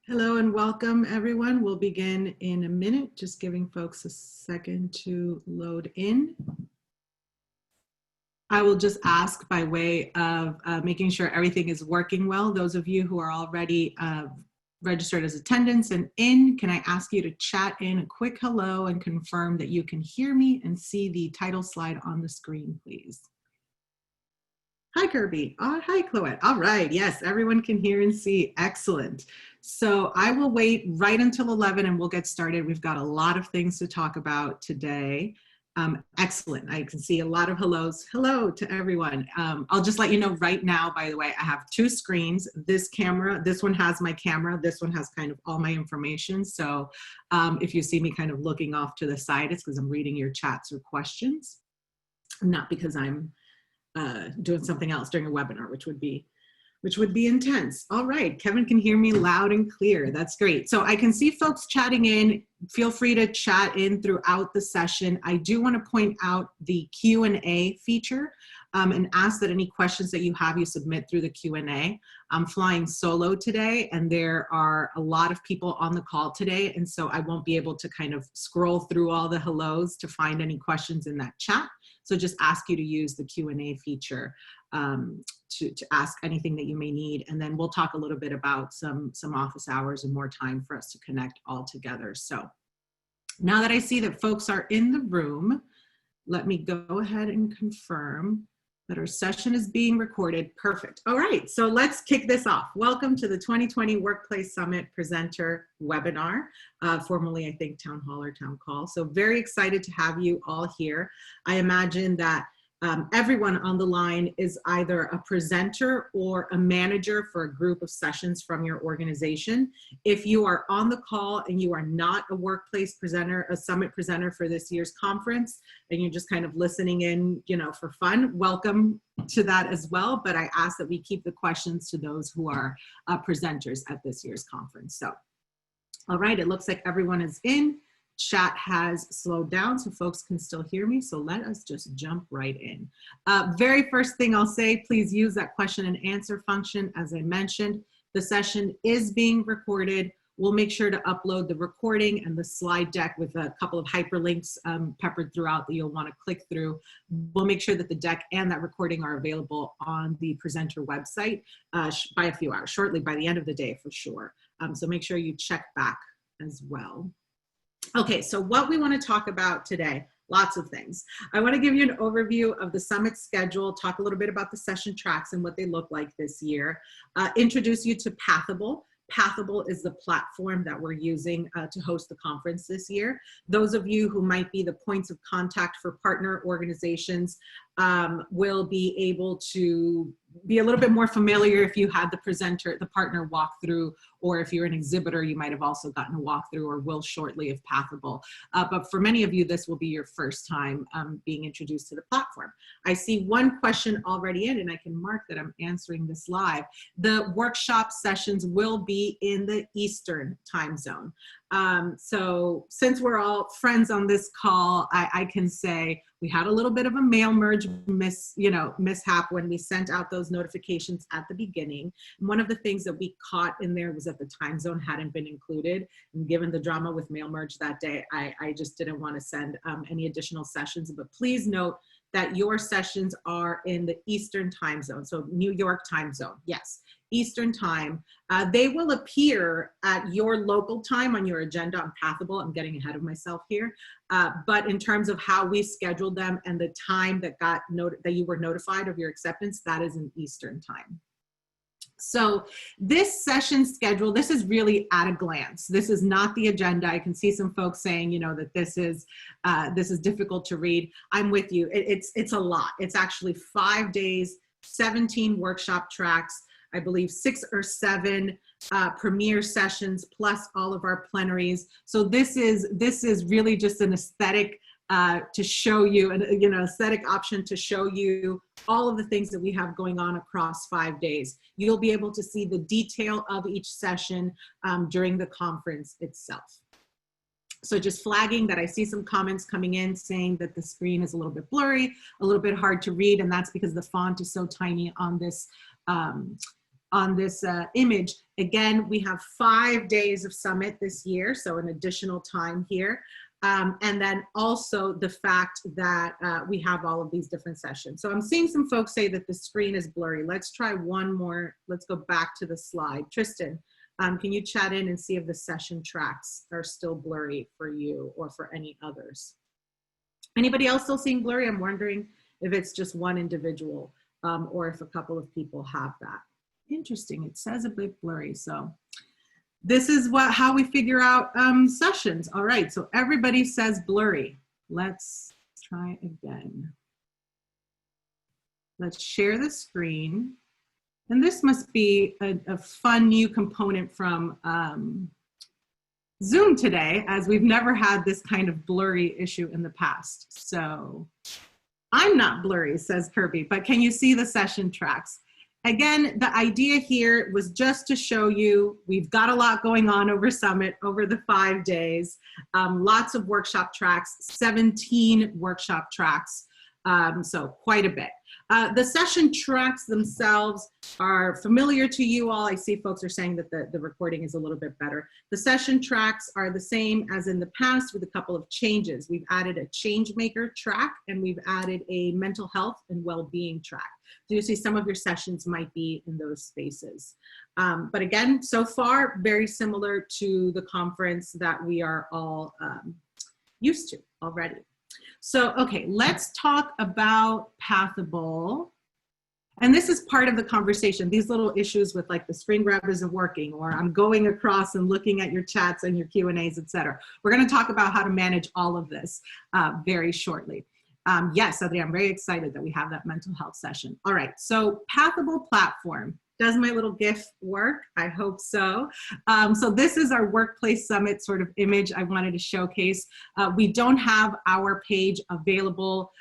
Hello and welcome, everyone. We'll begin in a minute, just giving folks a second to load in. I will just ask by way of making sure everything is working well. Those of you who are already registered as attendants and in, can I ask you to chat in a quick hello and confirm that you can hear me and see the title slide on the screen, please? Hi, Kirby. Oh, hi, Chloe. All right. Yes, everyone can hear and see. Excellent. So I will wait right until 11 and we'll get started. We've got a lot of things to talk about today. Excellent. I can see a lot of hellos. Hello to everyone. I'll just let you know right now, by the way, I have two screens. This camera, this one has my camera. This one has kind of all my information. So if you see me kind of looking off to the side, it's because I'm reading your chats or questions, not because I'm doing something else during a webinar, which would be intense. All right, Kevin can hear me loud and clear. That's great. So I can see folks chatting in. Feel free to chat in throughout the session. I do want to point out the Q&A feature and ask that any questions that you have, you submit through the Q&A. I'm flying solo today, and there are a lot of people on the call today, and so I won't be able to kind of scroll through all the hellos to find any questions in that chat. So just ask you to use the Q&A feature to ask anything that you may need. And then we'll talk a little bit about some office hours and more time for us to connect all together. So now that I see that folks are in the room, let me go ahead and confirm that our session is being recorded. Perfect. All right, so let's kick this off. Welcome to the 2020 Workplace Summit Presenter webinar, formerly I think Town Hall or Town Call. So very excited to have you all here. I imagine that everyone on the line is either a presenter or a manager for a group of sessions from your organization. If you are on the call and you are not a workplace presenter, a summit presenter for this year's conference, and you're just kind of listening in, you know, for fun, welcome to that as well. But I ask that we keep the questions to those who are presenters at this year's conference. So, all right, it looks like everyone is in. Chat has slowed down so folks can still hear me. So let us just jump right in. Very first thing I'll say, please use that question and answer function. As I mentioned, the session is being recorded. We'll make sure to upload the recording and the slide deck with a couple of hyperlinks peppered throughout that you'll want to click through. We'll make sure that the deck and that recording are available on the presenter website by a few hours, shortly by the end of the day for sure. So make sure you check back as well. Okay, so what we want to talk about today, lots of things. I want to give you an overview of the summit schedule, talk a little bit about the session tracks and what they look like this year, introduce you to Pathable. Pathable is the platform that we're using to host the conference this year. Those of you who might be the points of contact for partner organizations will be able to be a little bit more familiar if you had the partner walk through, or if you're an exhibitor, you might have also gotten a walkthrough or will shortly of Pathable. But for many of you, this will be your first time being introduced to the platform. I see one question already in, and I can mark that I'm answering this live. The workshop sessions will be in the Eastern time zone. So since we're all friends on this call, I can say we had a little bit of a mail merge mishap when we sent out those notifications at the beginning. And one of the things that we caught in there was that the time zone hadn't been included. And given the drama with mail merge that day, I just didn't want to send any additional sessions. But please note that your sessions are in the Eastern time zone. So New York time zone, yes, Eastern time. They will appear at your local time on your agenda on Pathable. I'm getting ahead of myself here. But in terms of how we scheduled them and the time that that you were notified of your acceptance, that is in Eastern time. So this session schedule, this is really at a glance. This is not the agenda. I can see some folks saying, you know, that this is difficult to read. I'm with you. It's a lot. It's actually 5 days, 17 workshop tracks, I believe 6 or 7 premiere sessions, plus all of our plenaries. So this is really just an aesthetic to show you, aesthetic option to show you all of the things that we have going on across 5 days. You'll be able to see the detail of each session during the conference itself. So just flagging that I see some comments coming in saying that the screen is a little bit blurry, a little bit hard to read, and that's because the font is so tiny on this on this image. Again, we have 5 days of summit this year, so an additional time here. And then also the fact that we have all of these different sessions. So I'm seeing some folks say that the screen is blurry. Let's try one more. Let's go back to the slide. Tristan, can you chat in and see if the session tracks are still blurry for you or for any others? Anybody else still seeing blurry? I'm wondering if it's just one individual or if a couple of people have that. Interesting, it says a bit blurry, so. This is how we figure out sessions. All right, so everybody says blurry. Let's try again. Let's share the screen. And this must be a fun new component from Zoom today, as we've never had this kind of blurry issue in the past. So I'm not blurry, says Kirby, but can you see the session tracks? Again, the idea here was just to show you we've got a lot going on over Summit over the 5 days, lots of workshop tracks, 17 workshop tracks, so quite a bit. The session tracks themselves are familiar to you all. I see folks are saying that the recording is a little bit better. The session tracks are the same as in the past with a couple of changes. We've added a change maker track and we've added a mental health and well-being track. So you see some of your sessions might be in those spaces. But again, so far, very similar to the conference that we are all used to already. So, okay, let's talk about Pathable. And this is part of the conversation, these little issues with like the screen grab isn't working, or I'm going across and looking at your chats and your Q&As, et cetera. We're gonna talk about how to manage all of this very shortly. Yes, Adrienne, I'm very excited that we have that mental health session. All right, so Pathable platform. Does my little GIF work? I hope so. So this is our Workplace Summit sort of image I wanted to showcase. We don't have our page available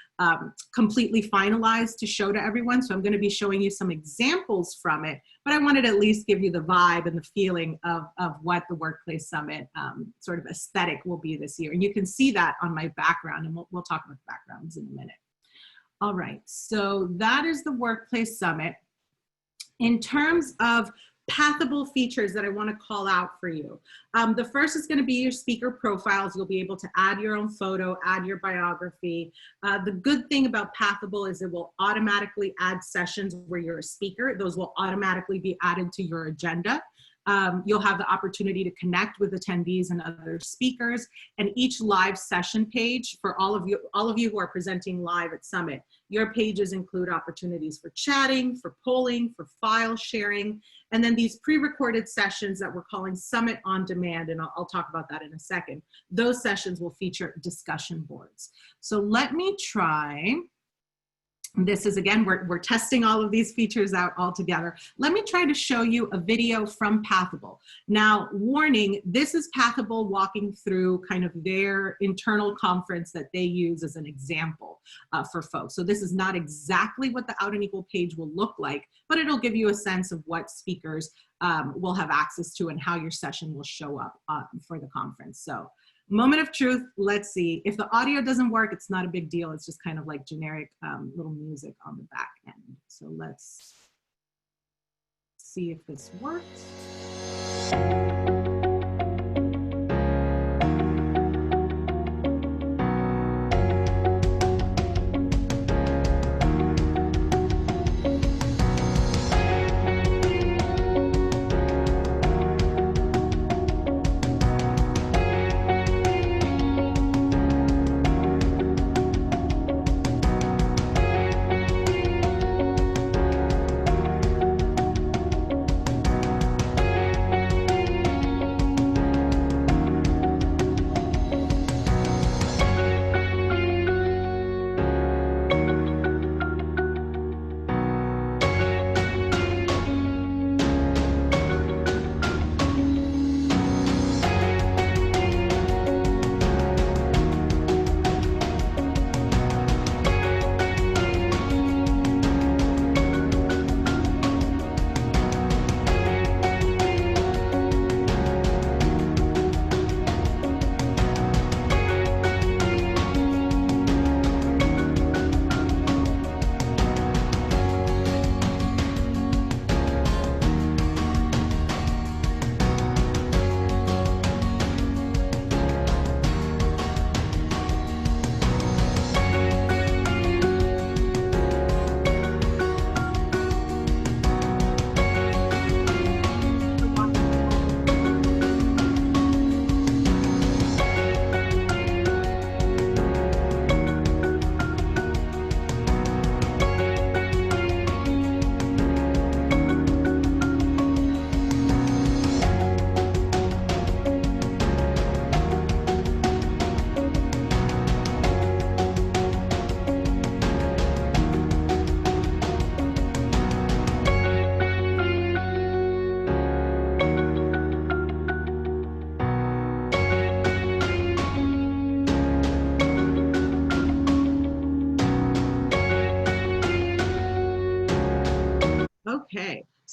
completely finalized to show to everyone, so I'm going to be showing you some examples from it, but I wanted to at least give you the vibe and the feeling of what the Workplace Summit sort of aesthetic will be this year. And you can see that on my background, and we'll talk about the backgrounds in a minute. All right, so that is the Workplace Summit. In terms of Pathable features that I want to call out for you. The first is going to be your speaker profiles. You'll be able to add your own photo, add your biography. The good thing about Pathable is it will automatically add sessions where you're a speaker. Those will automatically be added to your agenda. You'll have the opportunity to connect with attendees and other speakers, and each live session page for all of you who are presenting live at Summit, your pages include opportunities for chatting, for polling, for file sharing, and then these pre-recorded sessions that we're calling Summit on Demand, and I'll talk about that in a second. Those sessions will feature discussion boards. So let me try. This is, again, we're testing all of these features out all together. Let me try to show you a video from Pathable. Now, warning, this is Pathable walking through kind of their internal conference that they use as an example for folks. So this is not exactly what the Out and Equal page will look like, but it'll give you a sense of what speakers will have access to and how your session will show up for the conference. So, moment of truth, let's see. If the audio doesn't work, it's not a big deal. It's just kind of like generic little music on the back end. So let's see if this works.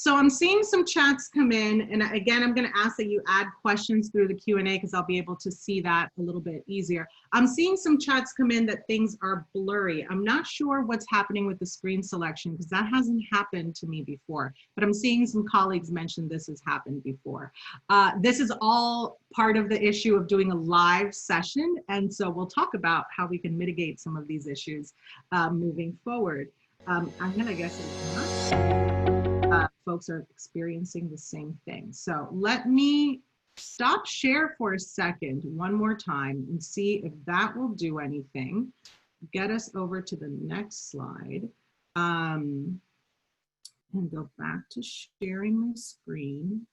So I'm seeing some chats come in, and again, I'm going to ask that you add questions through the Q&A because I'll be able to see that a little bit easier. I'm seeing some chats come in that things are blurry. I'm not sure what's happening with the screen selection because that hasn't happened to me before, but I'm seeing some colleagues mention this has happened before. This is all part of the issue of doing a live session, and so we'll talk about how we can mitigate some of these issues moving forward. I'm gonna guess it's not. Folks are experiencing the same thing. So let me stop share for a second one more time and see if that will do anything. Get us over to the next slide and go back to sharing my screen.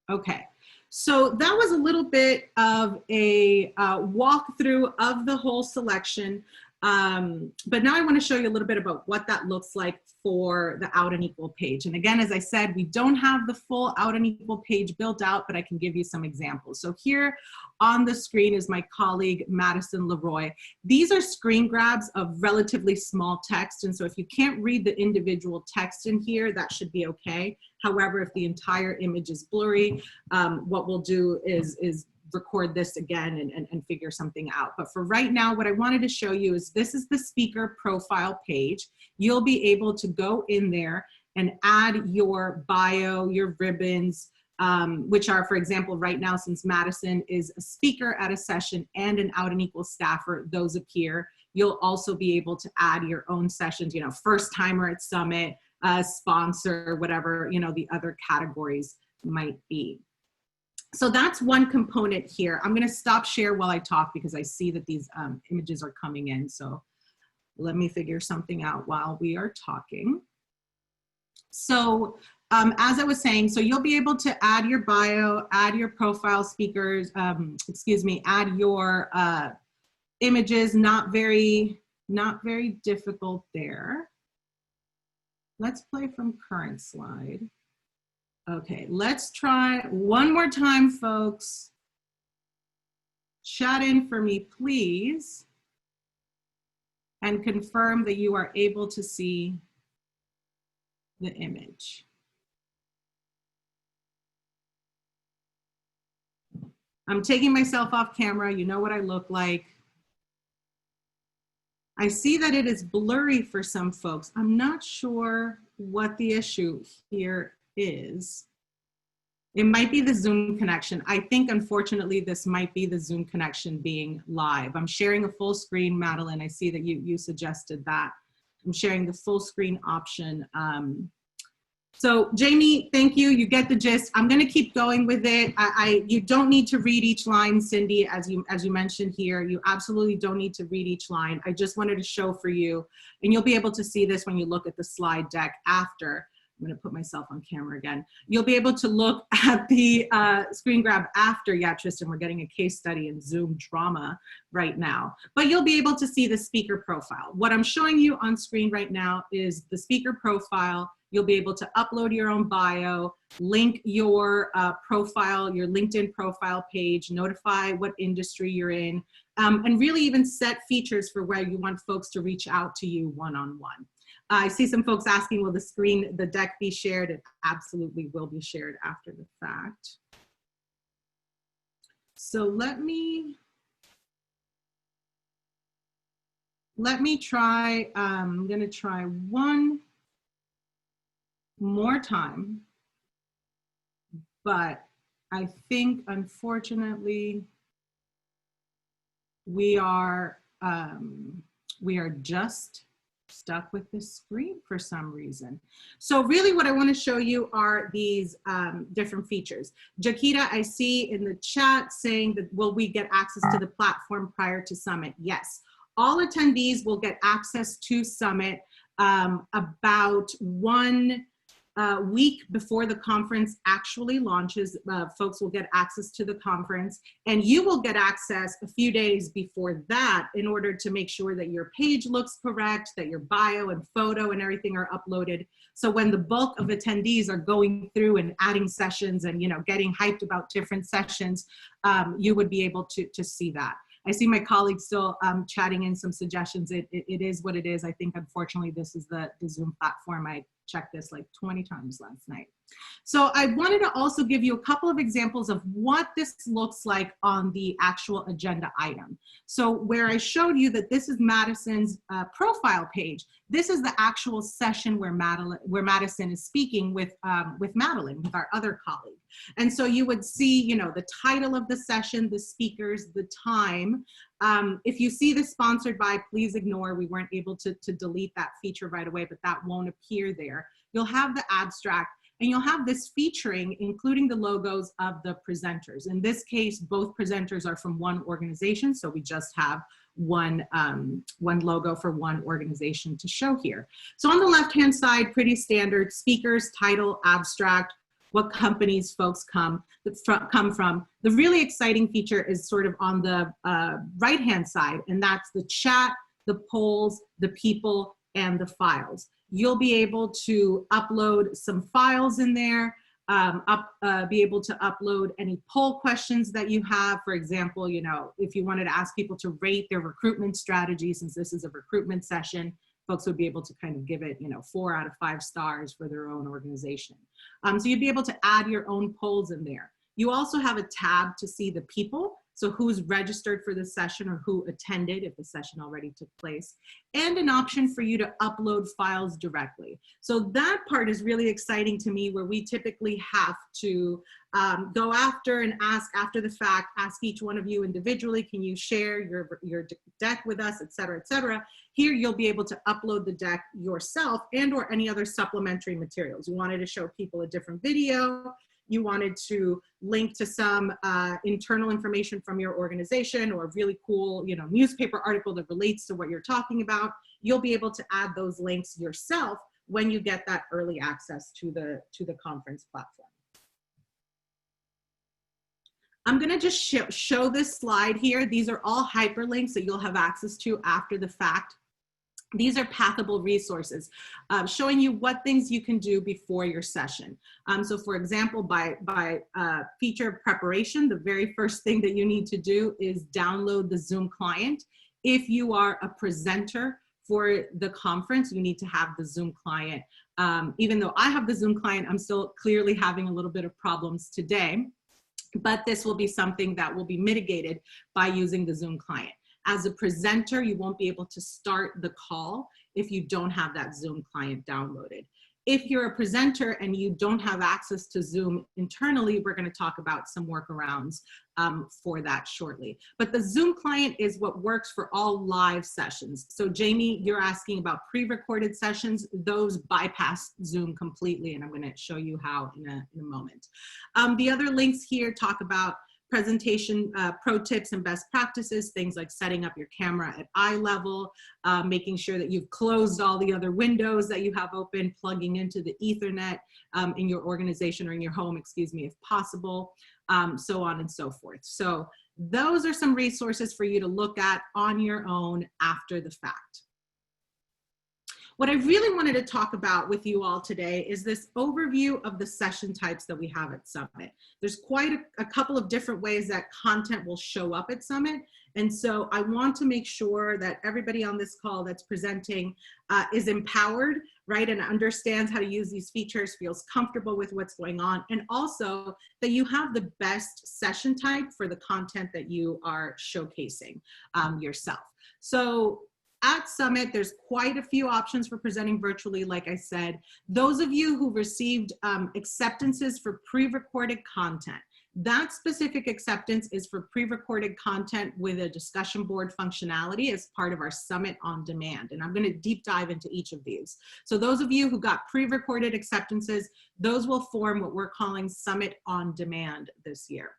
Okay, so that was a little bit of a walkthrough of the whole selection. But now I want to show you a little bit about what that looks like for the out and equal page. And again, as I said, we don't have the full out and equal page built out, but I can give you some examples. So here on the screen is my colleague, Madison Leroy. These are screen grabs of relatively small text. And so if you can't read the individual text in here, that should be okay. However, if the entire image is blurry, what we'll do is record this again and figure something out. But for right now, what I wanted to show you is this is the speaker profile page. You'll be able to go in there and add your bio, your ribbons, which are, for example, right now, since Madison is a speaker at a session and an out and equal staffer, those appear. You'll also be able to add your own sessions, you know, first timer at Summit, sponsor, whatever, you know, the other categories might be. So that's one component here. I'm going to stop share while I talk because I see that these images are coming in. So let me figure something out while we are talking. So as I was saying, so you'll be able to add your bio, add your profile speakers, add your images, not very difficult there. Let's play from current slide. Okay, let's try one more time, folks. Chat in for me, please, and confirm that you are able to see the image. I'm taking myself off camera. You know what I look like. I see that it is blurry for some folks. I'm not sure what the issue here is. It might be the Zoom connection. I think, unfortunately, this might be the Zoom connection being live. I'm sharing a full screen, Madeline. I see that you suggested that. I'm sharing the full screen option. So Jamie, thank you. You get the gist. I'm going to keep going with it. You don't need to read each line, Cindy, as you mentioned here. You absolutely don't need to read each line. I just wanted to show for you, and you'll be able to see this when you look at the slide deck after. I'm going to put myself on camera again. You'll be able to look at the screen grab after. Yeah, Tristan, we're getting a case study in Zoom drama right now. But you'll be able to see the speaker profile. What I'm showing you on screen right now is the speaker profile. You'll be able to upload your own bio, link your profile, your LinkedIn profile page, notify what industry you're in, and really even set features for where you want folks to reach out to you one-on-one. I see some folks asking, will the deck be shared? It absolutely will be shared after the fact. So let me try, I'm gonna try one more time, but I think, unfortunately, we are just stuck with this screen for some reason. So really what I want to show you are these different features. Jakita, I see in the chat saying that will we get access to the platform prior to Summit? Yes. All attendees will get access to Summit about 1 week before the conference actually launches. Folks will get access to the conference, and you will get access a few days before that in order to make sure that your page looks correct, that your bio and photo and everything are uploaded. So when the bulk of attendees are going through and adding sessions and getting hyped about different sessions, you would be able to see that. I see my colleagues still chatting in some suggestions. It is what it is. I think, unfortunately, this is the Zoom platform. I checked this like 20 times last night. So I wanted to also give you a couple of examples of what this looks like on the actual agenda item. So where I showed you that this is Madison's profile page, this is the actual session where Madison is speaking with Madeline, with our other colleague. And so you would see, you know, the title of the session, the speakers, the time. If you see this sponsored by, please ignore. We weren't able to delete that feature right away, but that won't appear there. You'll have the abstract. And you'll have this featuring, including the logos of the presenters. In this case, both presenters are from one organization, so we just have one logo for one organization to show here. So on the left-hand side, pretty standard: speakers, title, abstract, what companies folks come from. The really exciting feature is sort of on the right-hand side, and that's the chat, the polls, the people, and the files. You'll be able to upload some files in there, be able to upload any poll questions that you have. For example, you know, if you wanted to ask people to rate their recruitment strategy, since this is a recruitment session, folks would be able to kind of give it, you know, 4 out of 5 stars for their own organization. So you'd be able to add your own polls in there. You also have a tab to see the people. So who's registered for the session or who attended if the session already took place, and an option for you to upload files directly. So that part is really exciting to me, where we typically have to go after and ask after the fact, ask each one of you individually, can you share your deck with us, et cetera, et cetera. Here you'll be able to upload the deck yourself and or any other supplementary materials. You wanted to show people a different video, you wanted to link to some internal information from your organization or a really cool, you know, newspaper article that relates to what you're talking about, you'll be able to add those links yourself when you get that early access to the conference platform. I'm gonna just show this slide here. These are all hyperlinks that you'll have access to after the fact. These are Pathable resources, showing you what things you can do before your session. So for example, by feature preparation, the very first thing that you need to do is download the Zoom client. If you are a presenter for the conference, you need to have the Zoom client. Even though I have the Zoom client, I'm still clearly having a little bit of problems today, but this will be something that will be mitigated by using the Zoom client. As a presenter, you won't be able to start the call if you don't have that Zoom client downloaded. If you're a presenter and you don't have access to Zoom internally, we're going to talk about some workarounds for that shortly. But the Zoom client is what works for all live sessions. So Jamie, you're asking about pre-recorded sessions. Those bypass Zoom completely, and I'm going to show you how in a moment. The other links here talk about presentation pro tips and best practices, things like setting up your camera at eye level, making sure that you've closed all the other windows that you have open, plugging into the Ethernet in your organization or in your home, excuse me, if possible, so on and so forth. So those are some resources for you to look at on your own after the fact. What I really wanted to talk about with you all today is this overview of the session types that we have at Summit. There's quite a couple of different ways that content will show up at Summit. And so I want to make sure that everybody on this call that's presenting is empowered, right, and understands how to use these features, feels comfortable with what's going on, and also that you have the best session type for the content that you are showcasing yourself. So at Summit, there's quite a few options for presenting virtually, like I said. Those of you who received acceptances for pre-recorded content, that specific acceptance is for pre-recorded content with a discussion board functionality as part of our Summit on Demand. And I'm going to deep dive into each of these. So those of you who got pre-recorded acceptances, those will form what we're calling Summit on Demand this year.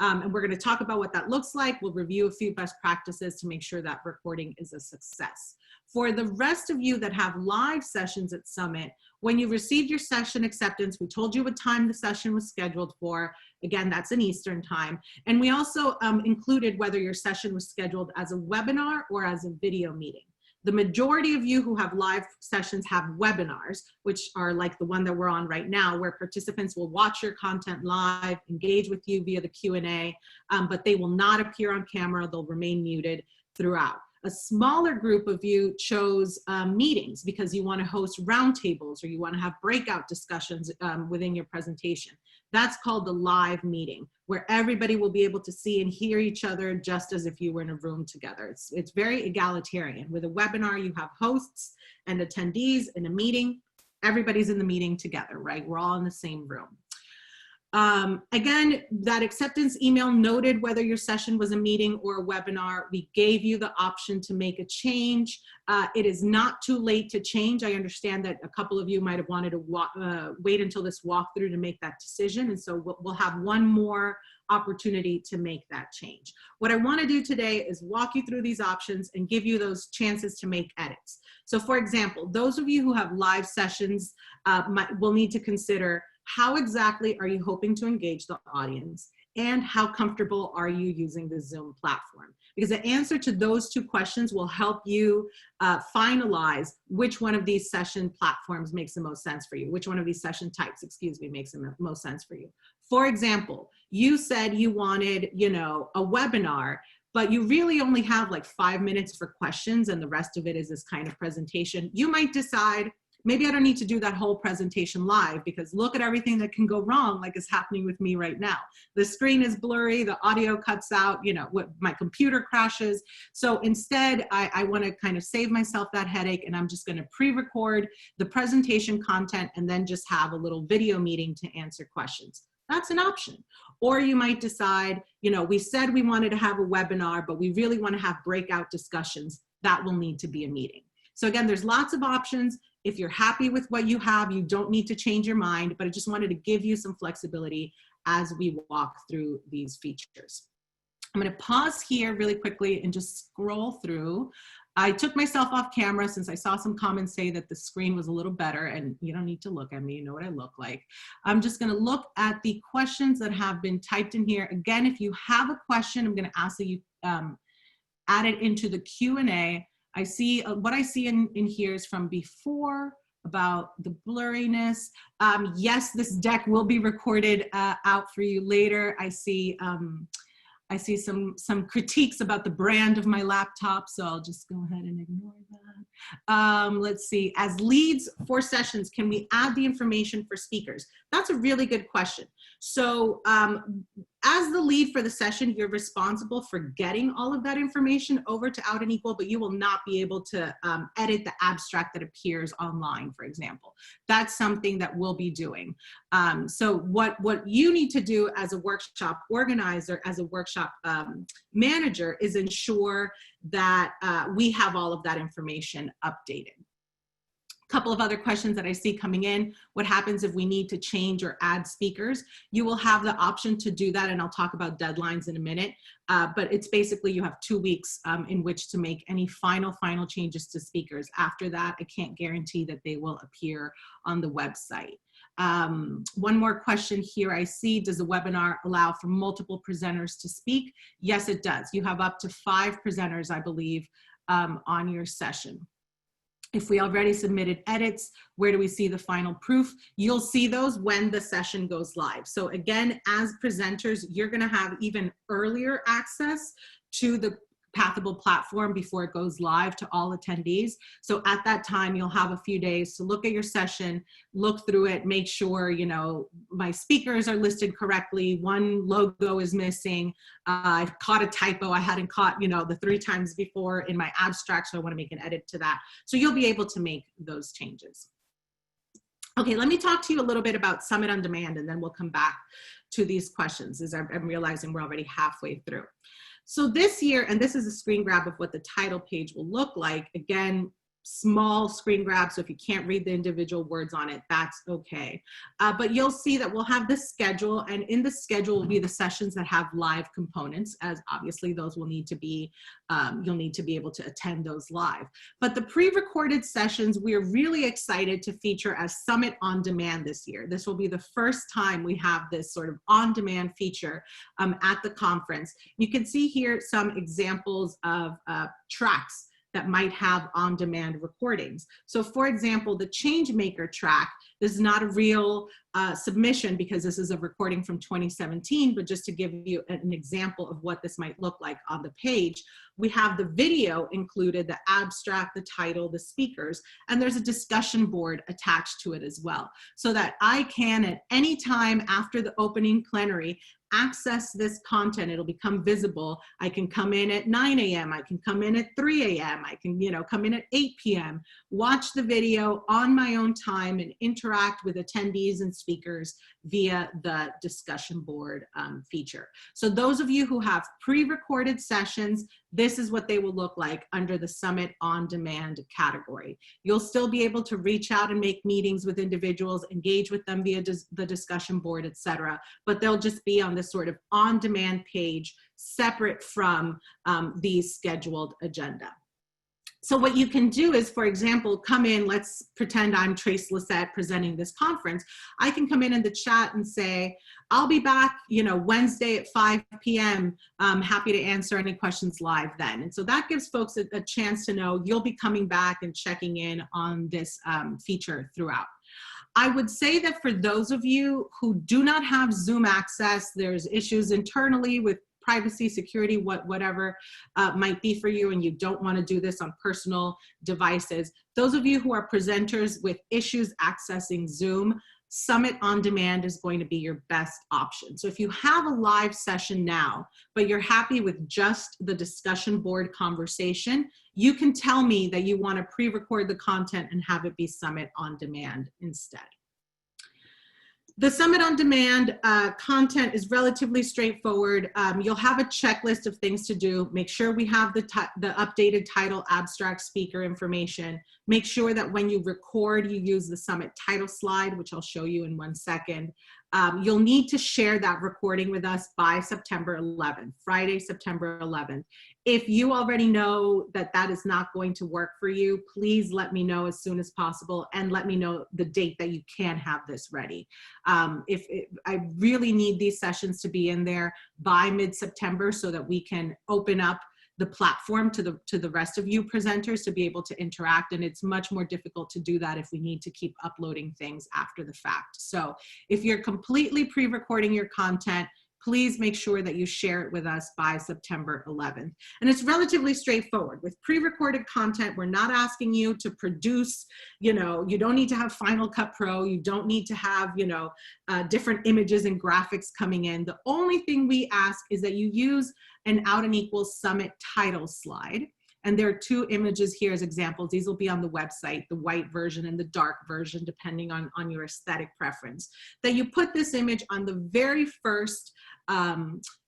And we're going to talk about what that looks like. We'll review a few best practices to make sure that recording is a success. For the rest of you that have live sessions at Summit, when you received your session acceptance, we told you what time the session was scheduled for. Again, that's in Eastern time. And we also included whether your session was scheduled as a webinar or as a video meeting. The majority of you who have live sessions have webinars, which are like the one that we're on right now, where participants will watch your content live, engage with you via the Q&A, but they will not appear on camera. They'll remain muted throughout. A smaller group of you chose meetings because you want to host roundtables or you want to have breakout discussions within your presentation. That's called the live meeting, where everybody will be able to see and hear each other just as if you were in a room together. It's very egalitarian. With a webinar, you have hosts and attendees. In a meeting, everybody's in the meeting together, right? We're all in the same room. Again, that acceptance email noted whether your session was a meeting or a webinar. We gave you the option to make a change. It is not too late to change. I understand that a couple of you might have wanted to wait until this walkthrough to make that decision. And so we'll have one more opportunity to make that change. What I want to do today is walk you through these options and give you those chances to make edits. So for example, those of you who have live sessions will need to consider how exactly are you hoping to engage the audience, and how comfortable are you using the Zoom platform? Because the answer to those two questions will help you finalize which one of these session platforms makes the most sense for you, which one of these session types, excuse me, makes the most sense for you. For example, you said you wanted, you know, a webinar, but you really only have like 5 minutes for questions and the rest of it is this kind of presentation. You might decide, maybe I don't need to do that whole presentation live because look at everything that can go wrong, like is happening with me right now. The screen is blurry, the audio cuts out, you know, my computer crashes. So instead, I want to kind of save myself that headache, and I'm just going to pre-record the presentation content and then just have a little video meeting to answer questions. That's an option. Or you might decide, you know, we said we wanted to have a webinar, but we really want to have breakout discussions. That will need to be a meeting. So again, there's lots of options. If you're happy with what you have, you don't need to change your mind, but I just wanted to give you some flexibility as we walk through these features. I'm going to pause here really quickly and just scroll through. I took myself off camera since I saw some comments say that the screen was a little better, and you don't need to look at me, you know what I look like. I'm just going to look at the questions that have been typed in here. Again, if you have a question, I'm going to ask that you add it into the Q&A. I see what I see in here is from before about the blurriness. Yes, this deck will be recorded out for you later. I see some critiques about the brand of my laptop, so I'll just go ahead and ignore that. Let's see, as leads for sessions, can we add the information for speakers? That's a really good question. So as the lead for the session, you're responsible for getting all of that information over to Out and Equal, but you will not be able to edit the abstract that appears online, for example. That's something that we'll be doing. So what you need to do as a workshop organizer, as a workshop manager, is ensure that we have all of that information updated. Couple of other questions that I see coming in. What happens if we need to change or add speakers? You will have the option to do that, and I'll talk about deadlines in a minute. But it's basically you have 2 weeks in which to make any final changes to speakers. After that, I can't guarantee that they will appear on the website. One more question here I see, does the webinar allow for multiple presenters to speak? Yes, it does. You have up to 5 presenters, I believe, on your session. If we already submitted edits, where do we see the final proof? You'll see those when the session goes live. So again, as presenters, you're gonna have even earlier access to the Pathable platform before it goes live to all attendees. So at that time, you'll have a few days to look at your session, look through it, make sure, you know, my speakers are listed correctly, one logo is missing, I've caught a typo I hadn't caught, you know, the 3 times before in my abstract, so I want to make an edit to that. So you'll be able to make those changes. Okay, let me talk to you a little bit about Summit on Demand, and then we'll come back to these questions, as I'm realizing we're already halfway through. So this year, and this is a screen grab of what the title page will look like. Again, small screen grab, so if you can't read the individual words on it, that's okay. But you'll see that we'll have the schedule, and in the schedule will be the sessions that have live components, as obviously those will need to be, you'll need to be able to attend those live. But the pre-recorded sessions, we're really excited to feature as Summit on Demand this year. This will be the first time we have this sort of on-demand feature at the conference. You can see here some examples of tracks that might have on-demand recordings. So for example, the Changemaker track, This is not a real submission because this is a recording from 2017, but just to give you an example of what this might look like on the page, we have the video included, the abstract, the title, the speakers, and there's a discussion board attached to it as well, so that I can at any time after the opening plenary access this content. It'll become visible. I can come in at 9 a.m. I can come in at 3 a.m. I can, come in at 8 p.m., watch the video on my own time and interact with attendees and speakers via the discussion board feature. So those of you who have pre-recorded sessions, this is what they will look like under the Summit On Demand category. You'll still be able to reach out and make meetings with individuals, engage with them via the discussion board, etc. But they'll just be on this sort of on-demand page separate from the scheduled agenda. So what you can do is, for example, come in, let's pretend I'm Trace Lissette presenting this conference. I can come in the chat and say, I'll be back, Wednesday at 5 p.m. I'm happy to answer any questions live then. And so that gives folks a chance to know you'll be coming back and checking in on this feature throughout. I would say that for those of you who do not have Zoom access, there's issues internally with privacy, security, whatever might be for you, and you don't want to do this on personal devices. Those of you who are presenters with issues accessing Zoom, Summit On Demand is going to be your best option. So if you have a live session now, but you're happy with just the discussion board conversation, you can tell me that you want to pre-record the content and have it be Summit On Demand instead. The Summit On Demand content is relatively straightforward. You'll have a checklist of things to do. Make sure we have the updated title, abstract, speaker information. Make sure that when you record, you use the Summit title slide, which I'll show you in 1 second. You'll need to share that recording with us by September 11th, Friday, September 11th. If you already know that that is not going to work for you, please let me know as soon as possible and let me know the date that you can have this ready. I really need these sessions to be in there by mid-September so that we can open up the platform to the rest of you presenters to be able to interact, and it's much more difficult to do that if we need to keep uploading things after the fact. So if you're completely pre-recording your content, please make sure that you share it with us by September 11th. And it's relatively straightforward. With pre-recorded content, we're not asking you to produce, you don't need to have Final Cut Pro, you don't need to have, different images and graphics coming in. The only thing we ask is that you use an Out and Equal Summit title slide. And there are 2 images here as examples. These will be on the website, the white version and the dark version, depending on your aesthetic preference. That you put this image on the very first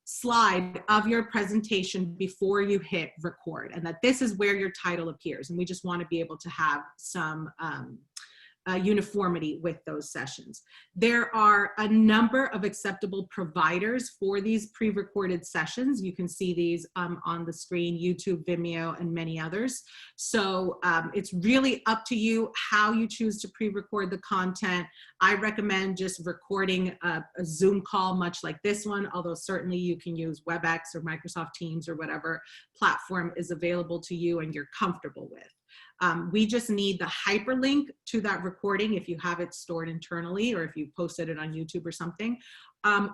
slide of your presentation before you hit record, and that this is where your title appears. And we just want to be able to have some uniformity with those sessions. There are a number of acceptable providers for these pre-recorded sessions. You can see these on the screen: YouTube, Vimeo, and many others. So it's really up to you how you choose to pre-record the content. I recommend just recording a Zoom call much like this one, although certainly you can use WebEx or Microsoft Teams or whatever platform is available to you and you're comfortable with. We just need the hyperlink to that recording if you have it stored internally or if you posted it on YouTube or something,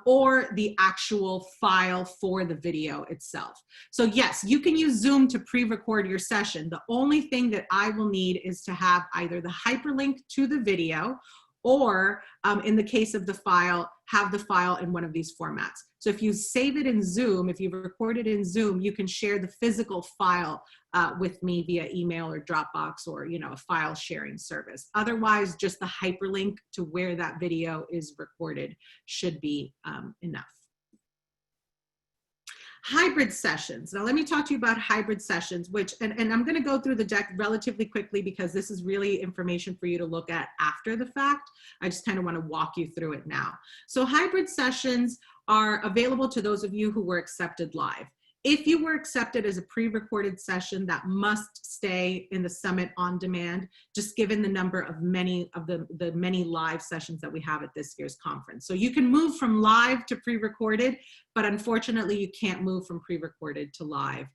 or the actual file for the video itself. So yes, you can use Zoom to pre-record your session. The only thing that I will need is to have either the hyperlink to the video or in the case of the file, have the file in one of these formats. So if you save it in Zoom, if you've recorded in Zoom, you can share the physical file with me via email or Dropbox or a file sharing service. Otherwise, just the hyperlink to where that video is recorded should be enough. Hybrid sessions. Now let me talk to you about hybrid sessions, which, and I'm going to go through the deck relatively quickly because this is really information for you to look at after the fact. I just kind of want to walk you through it now. So hybrid sessions are available to those of you who were accepted live. If you were accepted as a pre-recorded session, that must stay in the Summit On Demand, just given the number of many live sessions that we have at this year's conference. So you can move from live to pre-recorded, but unfortunately you can't move from pre-recorded to live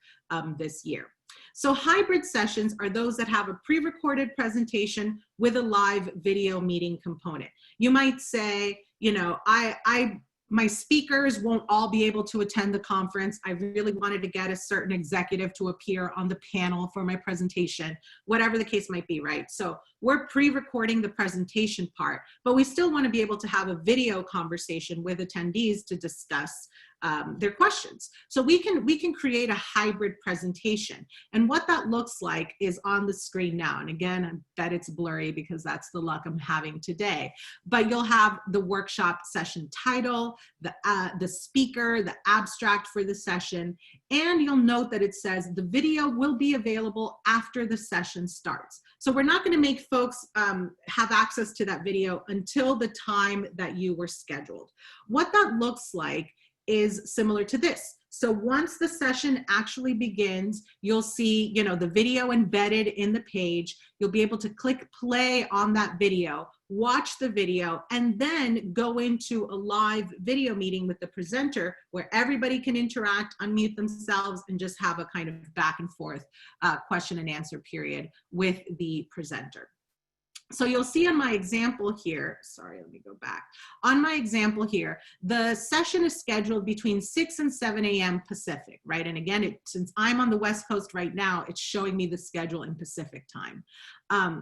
this year. So hybrid sessions are those that have a pre-recorded presentation with a live video meeting component. You might say, you know, my speakers won't all be able to attend the conference. I really wanted to get a certain executive to appear on the panel for my presentation, whatever the case might be, right? So we're pre-recording the presentation part, but we still want to be able to have a video conversation with attendees to discuss their questions. So we can create a hybrid presentation. And what that looks like is on the screen now. And again, I bet it's blurry because that's the luck I'm having today. But you'll have the workshop session title, the speaker, the abstract for the session, and you'll note that it says the video will be available after the session starts. So we're not going to make folks have access to that video until the time that you were scheduled. What that looks like is similar to this. So once the session actually begins, you'll see, you know, the video embedded in the page. You'll be able to click play on that video, watch the video, and then go into a live video meeting with the presenter where everybody can interact, unmute themselves, and just have a kind of back and forth question and answer period with the presenter. So you'll see on my example here, sorry, let me go back. On my example here, the session is scheduled between 6 and 7 a.m. Pacific, right? And again, since I'm on the West Coast right now, it's showing me the schedule in Pacific time.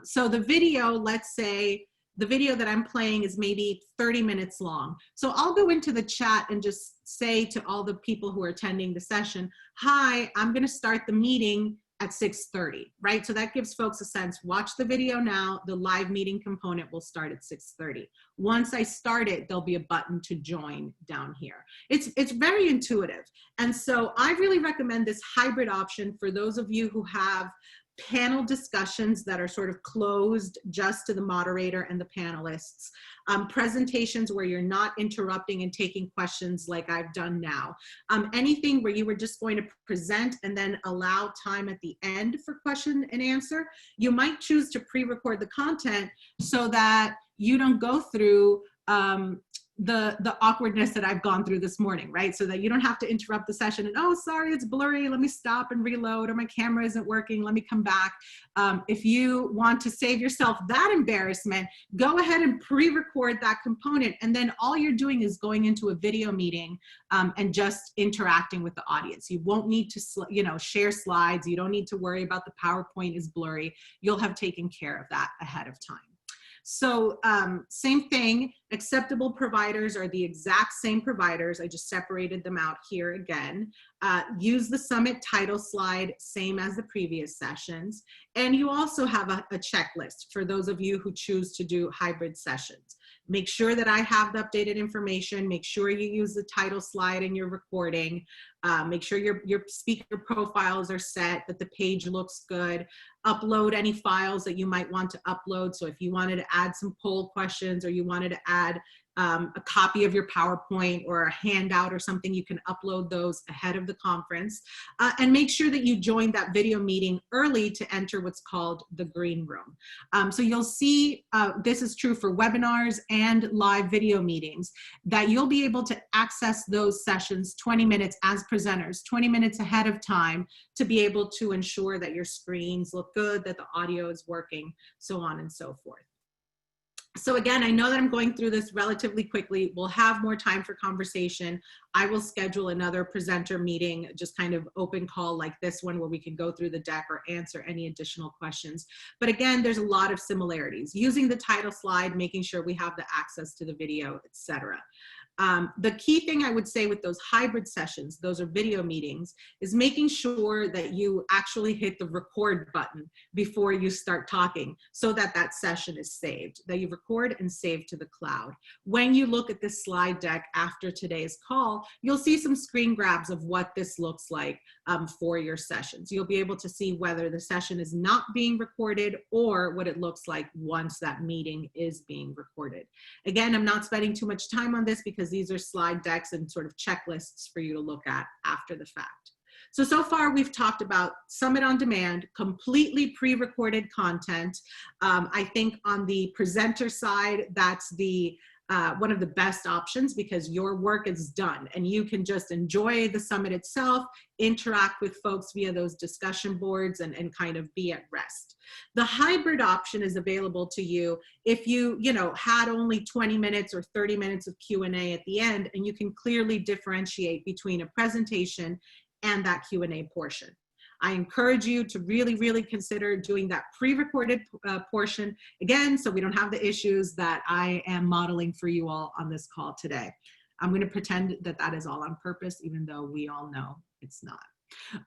So the video, let's say, the video that I'm playing is maybe 30 minutes long. So I'll go into the chat and just say to all the people who are attending the session, hi, I'm gonna start the meeting at 6:30, right? So that gives folks a sense, watch the video now, the live meeting component will start at 6:30. Once I start it, there'll be a button to join down here. It's very intuitive. And so I really recommend this hybrid option for those of you who have panel discussions that are sort of closed just to the moderator and the panelists, presentations where you're not interrupting and taking questions like I've done now, anything where you were just going to present and then allow time at the end for question and answer. You might choose to pre-record the content so that you don't go through the awkwardness that I've gone through this morning, right? So that you don't have to interrupt the session and, oh, sorry, it's blurry, let me stop and reload, or my camera isn't working, let me come back. If you want to save yourself that embarrassment, go ahead and pre-record that component, and then all you're doing is going into a video meeting and just interacting with the audience. You won't need to share slides, you don't need to worry about the PowerPoint is blurry. You'll have taken care of that ahead of time. So same thing, acceptable providers are the exact same providers. I just separated them out here again. Use the summit title slide, same as the previous sessions. And you also have a checklist for those of you who choose to do hybrid sessions. Make sure that I have the updated information. Make sure you use the title slide in your recording. Make sure your speaker profiles are set, that the page looks good. Upload any files that you might want to upload. So if you wanted to add some poll questions, or you wanted to add a copy of your PowerPoint or a handout or something, you can upload those ahead of the conference. And make sure that you join that video meeting early to enter what's called the green room. So you'll see, this is true for webinars and live video meetings, that you'll be able to access those sessions 20 minutes as presenters, 20 minutes ahead of time, to be able to ensure that your screens look good, that the audio is working, so on and so forth. So again, I know that I'm going through this relatively quickly. We'll have more time for conversation. I will schedule another presenter meeting, just kind of open call like this one, where we can go through the deck or answer any additional questions. But again, there's a lot of similarities. Using the title slide, making sure we have the access to the video, etc. The key thing I would say with those hybrid sessions, those are video meetings, is making sure that you actually hit the record button before you start talking, so that that session is saved, that you record and save to the cloud. When you look at this slide deck after today's call, you'll see some screen grabs of what this looks like for your sessions. You'll be able to see whether the session is not being recorded or what it looks like once that meeting is being recorded. Again, I'm not spending too much time on this because these are slide decks and sort of checklists for you to look at after the fact. So far we've talked about Summit on Demand, completely pre-recorded content. I think on the presenter side, that's the one of the best options, because your work is done and you can just enjoy the summit itself, interact with folks via those discussion boards, and kind of be at rest. The hybrid option is available to you if you had only 20 minutes or 30 minutes of Q&A at the end, and you can clearly differentiate between a presentation and that Q&A portion. I encourage you to really, really consider doing that pre-recorded portion, again, so we don't have the issues that I am modeling for you all on this call today. I'm going to pretend that that is all on purpose, even though we all know it's not.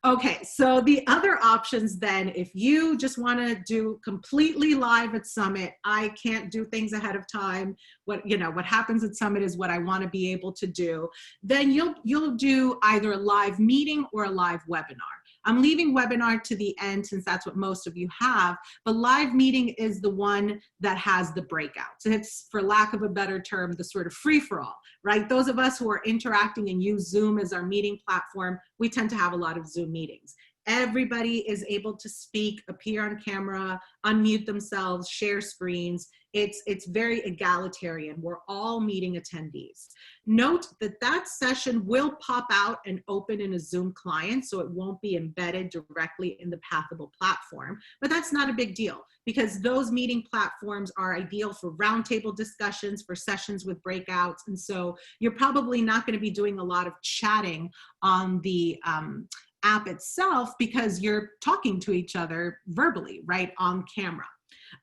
Okay, so the other options then, if you just want to do completely live at Summit, I can't do things ahead of time. What happens at Summit is what I want to be able to do. Then you'll do either a live meeting or a live webinar. I'm leaving webinar to the end since that's what most of you have, but live meeting is the one that has the breakouts. It's, for lack of a better term, the sort of free-for-all, right? Those of us who are interacting and use Zoom as our meeting platform, we tend to have a lot of Zoom meetings. Everybody is able to speak, appear on camera, unmute themselves, share screens. It's very egalitarian. We're all meeting attendees. Note that that session will pop out and open in a Zoom client, so it won't be embedded directly in the Pathable platform, but that's not a big deal because those meeting platforms are ideal for roundtable discussions, for sessions with breakouts, and so you're probably not going to be doing a lot of chatting on the app itself because you're talking to each other verbally, right, on camera.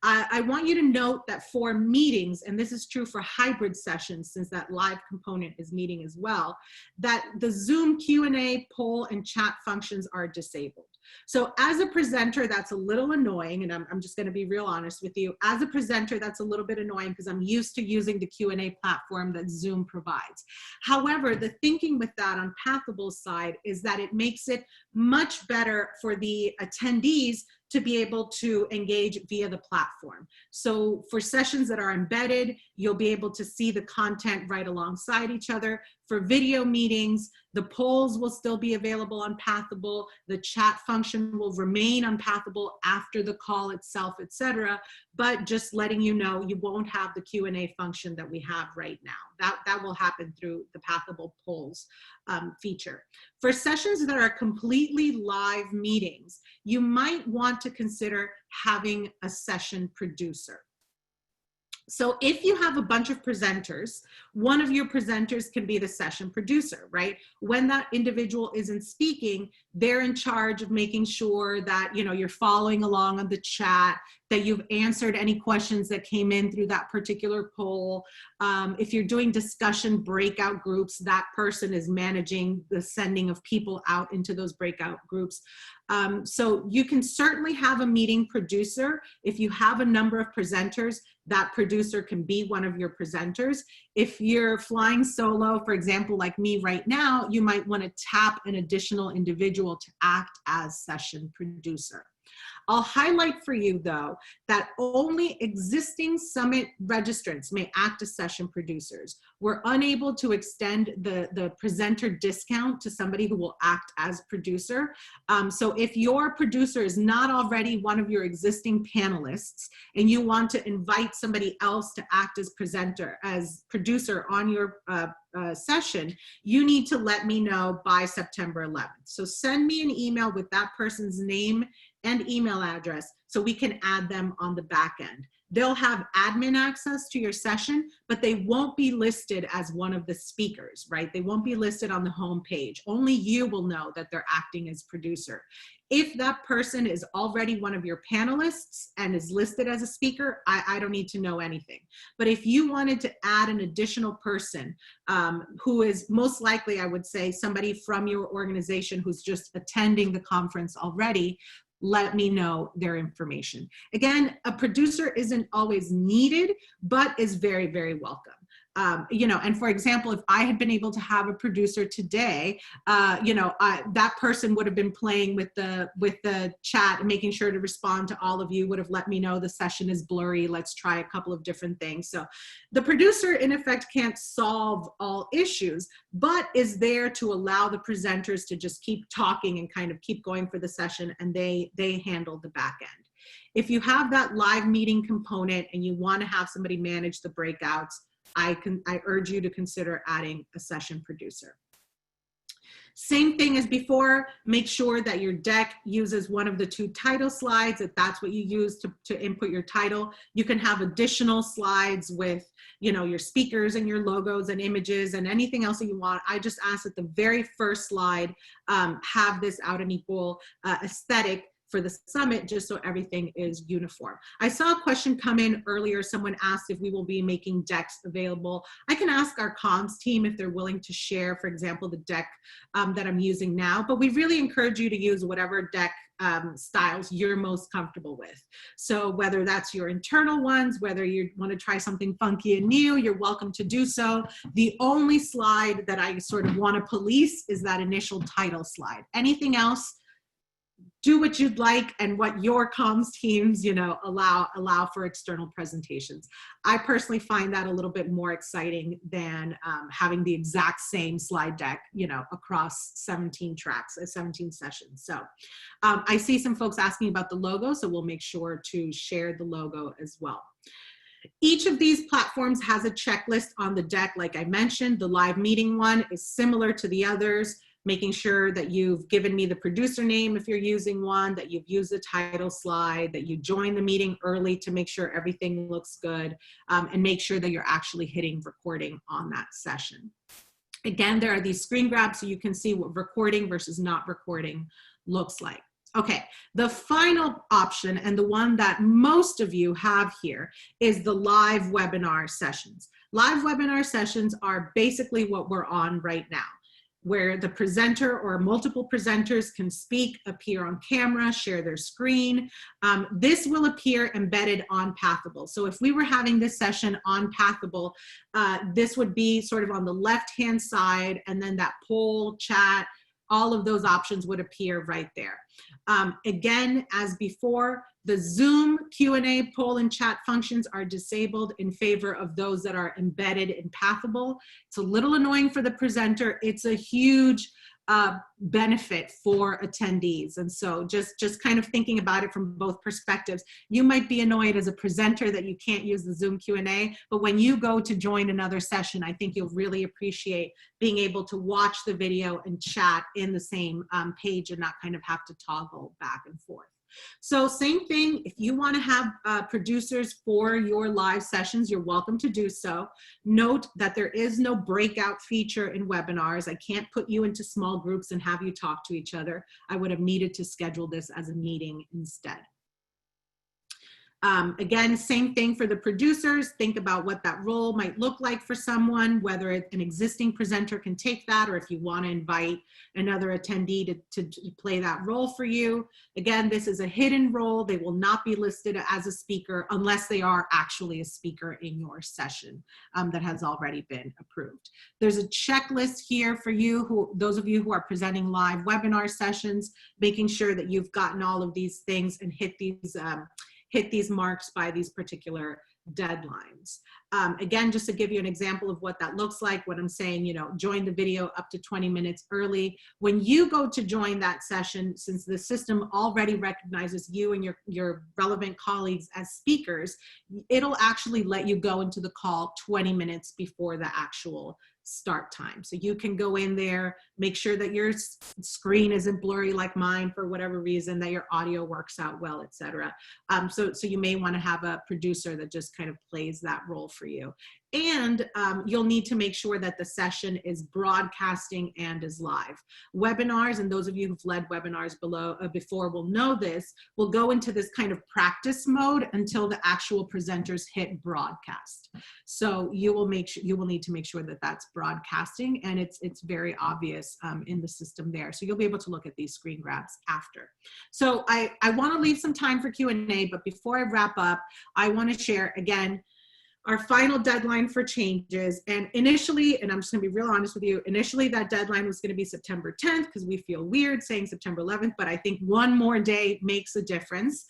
I want you to note that for meetings, and this is true for hybrid sessions since that live component is meeting as well, that the Zoom Q&A, poll, and chat functions are disabled. So as a presenter, that's a little annoying, and I'm just going to be real honest with you. As a presenter, that's a little bit annoying because I'm used to using the Q&A platform that Zoom provides. However, the thinking with that on Pathable's side is that it makes it much better for the attendees to be able to engage via the platform. So for sessions that are embedded, you'll be able to see the content right alongside each other. For video meetings, the polls will still be available on Pathable. The chat function will remain on Pathable after the call itself, etc. But just letting you know, you won't have the Q&A function that we have right now. That will happen through the Pathable polls feature. For sessions that are completely live meetings, you might want to consider having a session producer. So if you have a bunch of presenters, one of your presenters can be the session producer, right? When that individual isn't speaking, they're in charge of making sure that, you're following along on the chat, that you've answered any questions that came in through that particular poll. If you're doing discussion breakout groups, that person is managing the sending of people out into those breakout groups. So you can certainly have a meeting producer. If you have a number of presenters, that producer can be one of your presenters. If you're flying solo, for example, like me right now, you might want to tap an additional individual to act as session producer. I'll highlight for you, though, that only existing Summit registrants may act as session producers. We're unable to extend the presenter discount to somebody who will act as producer. So if your producer is not already one of your existing panelists and you want to invite somebody else to act as producer on your session, you need to let me know by September 11th. So send me an email with that person's name and email address so we can add them on the back end. They'll have admin access to your session, but they won't be listed as one of the speakers, right? They won't be listed on the home page. Only you will know that they're acting as producer. If that person is already one of your panelists and is listed as a speaker, I don't need to know anything. But if you wanted to add an additional person who is most likely, I would say, somebody from your organization who's just attending the conference already, let me know their information. Again, a producer isn't always needed, but is very, very welcome. And for example, if I had been able to have a producer today, that person would have been playing with the chat and making sure to respond to all of you, would have let me know the session is blurry, let's try a couple of different things. So the producer, in effect, can't solve all issues, but is there to allow the presenters to just keep talking and kind of keep going for the session, and they handle the back end. If you have that live meeting component and you want to have somebody manage the breakouts, I urge you to consider adding a session producer. Same thing as before, make sure that your deck uses one of the 2 title slides, if that's what you use to input your title. You can have additional slides with, you know, your speakers and your logos and images and anything else that you want. I just ask that the very first slide have this out and equal aesthetic for the summit, just so everything is uniform. I saw a question come in earlier. Someone asked if we will be making decks available. I can ask our comms team if they're willing to share, for example, the deck that I'm using now, but we really encourage you to use whatever deck styles you're most comfortable with. So whether that's your internal ones, whether you want to try something funky and new, you're welcome to do so. The only slide that I sort of want to police is that initial title slide. Anything else, do what you'd like and what your comms teams, you know, allow for external presentations. I personally find that a little bit more exciting than having the exact same slide deck, you know, across 17 tracks, 17 sessions. So I see some folks asking about the logo, so we'll make sure to share the logo as well. Each of these platforms has a checklist on the deck. Like I mentioned, the live meeting one is similar to the others, making sure that you've given me the producer name if you're using one, that you've used the title slide, that you join the meeting early to make sure everything looks good, and make sure that you're actually hitting recording on that session. Again, there are these screen grabs so you can see what recording versus not recording looks like. Okay, the final option, and the one that most of you have here, is the live webinar sessions. Live webinar sessions are basically what we're on right now, where the presenter or multiple presenters can speak, appear on camera, share their screen. This will appear embedded on Pathable. So if we were having this session on Pathable, this would be sort of on the left-hand side, and then that poll, chat, all of those options would appear right there. Again, as before, the Zoom Q&A, poll, and chat functions are disabled in favor of those that are embedded in Pathable. It's a little annoying for the presenter. It's a huge benefit for attendees. And so just kind of thinking about it from both perspectives, you might be annoyed as a presenter that you can't use the Zoom Q&A, but when you go to join another session, I think you'll really appreciate being able to watch the video and chat in the same page and not kind of have to toggle back and forth. So same thing, if you want to have producers for your live sessions, you're welcome to do so. Note that there is no breakout feature in webinars. I can't put you into small groups and have you talk to each other. I would have needed to schedule this as a meeting instead. Again, same thing for the producers. Think about what that role might look like for someone, whether an existing presenter can take that, or if you want to invite another attendee to play that role for you. Again, this is a hidden role. They will not be listed as a speaker unless they are actually a speaker in your session that has already been approved. There's a checklist here for you, those of you who are presenting live webinar sessions, making sure that you've gotten all of these things and hit these marks by these particular deadlines. Again, just to give you an example of what that looks like, when I'm saying, you know, join the video up to 20 minutes early. When you go to join that session, since the system already recognizes you and your relevant colleagues as speakers, it'll actually let you go into the call 20 minutes before the actual start time. So you can go in there, make sure that your screen isn't blurry like mine for whatever reason, that your audio works out well, etc. So you may want to have a producer that just kind of plays that role for you. And you'll need to make sure that the session is broadcasting and is live. Webinars, and those of you who've led webinars before will know this, will go into this kind of practice mode until the actual presenters hit broadcast. So you will need to make sure that that's broadcasting, and it's very obvious in the system there. So you'll be able to look at these screen grabs after. So I want to leave some time for Q&A, but before I wrap up, I want to share again our final deadline for changes. And initially, and I'm just gonna be real honest with you, initially that deadline was gonna be September 10th because we feel weird saying September 11th, but I think one more day makes a difference.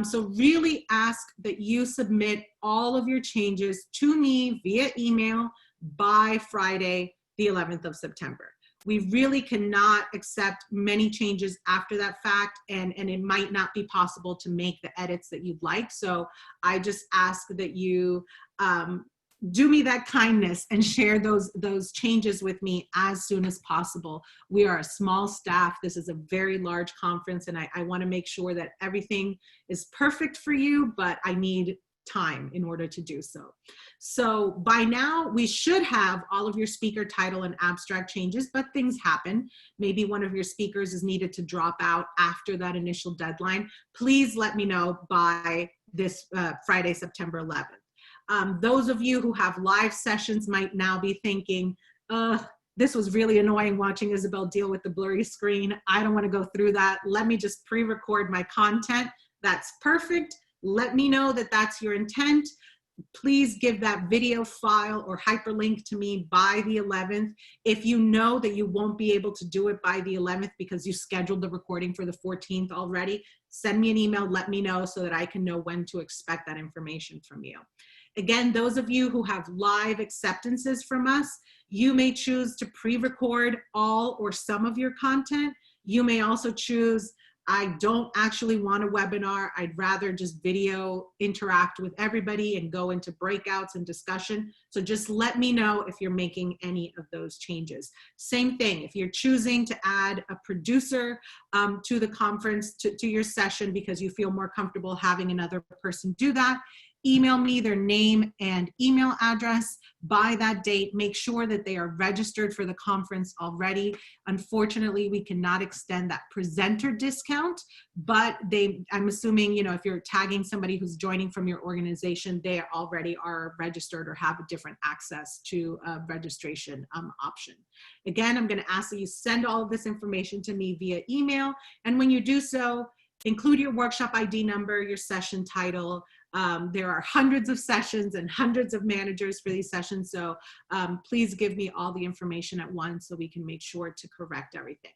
So really ask that you submit all of your changes to me via email by Friday, the 11th of September. We really cannot accept many changes after that fact, and it might not be possible to make the edits that you'd like. So I just ask that you do me that kindness and share those changes with me as soon as possible. We are a small staff. This is a very large conference, and I want to make sure that everything is perfect for you, but I need time in order to do so. So by now, we should have all of your speaker title and abstract changes, but things happen. Maybe one of your speakers is needed to drop out after that initial deadline. Please let me know by this Friday, September 11th. Those of you who have live sessions might now be thinking, this was really annoying watching Isabel deal with the blurry screen. I don't want to go through that. Let me just pre-record my content. That's perfect. Let me know that that's your intent. Please give that video file or hyperlink to me by the 11th. If you know that you won't be able to do it by the 11th because you scheduled the recording for the 14th already, send me an email, let me know so that I can know when to expect that information from you. Again, those of you who have live acceptances from us, you may choose to pre-record all or some of your content. You may also choose, I don't actually want a webinar. I'd rather just video interact with everybody and go into breakouts and discussion. So just let me know if you're making any of those changes. Same thing, if you're choosing to add a producer to the conference, to your session because you feel more comfortable having another person do that, email me their name and email address by that date. Make sure that they are registered for the conference already. Unfortunately, we cannot extend that presenter discount, but I'm assuming, you know, if you're tagging somebody who's joining from your organization, they already are registered or have a different access to a registration option. Again, I'm going to ask that you send all of this information to me via email. And when you do so, include your workshop ID number, your session title. There are hundreds of sessions and hundreds of managers for these sessions, so please give me all the information at once so we can make sure to correct everything.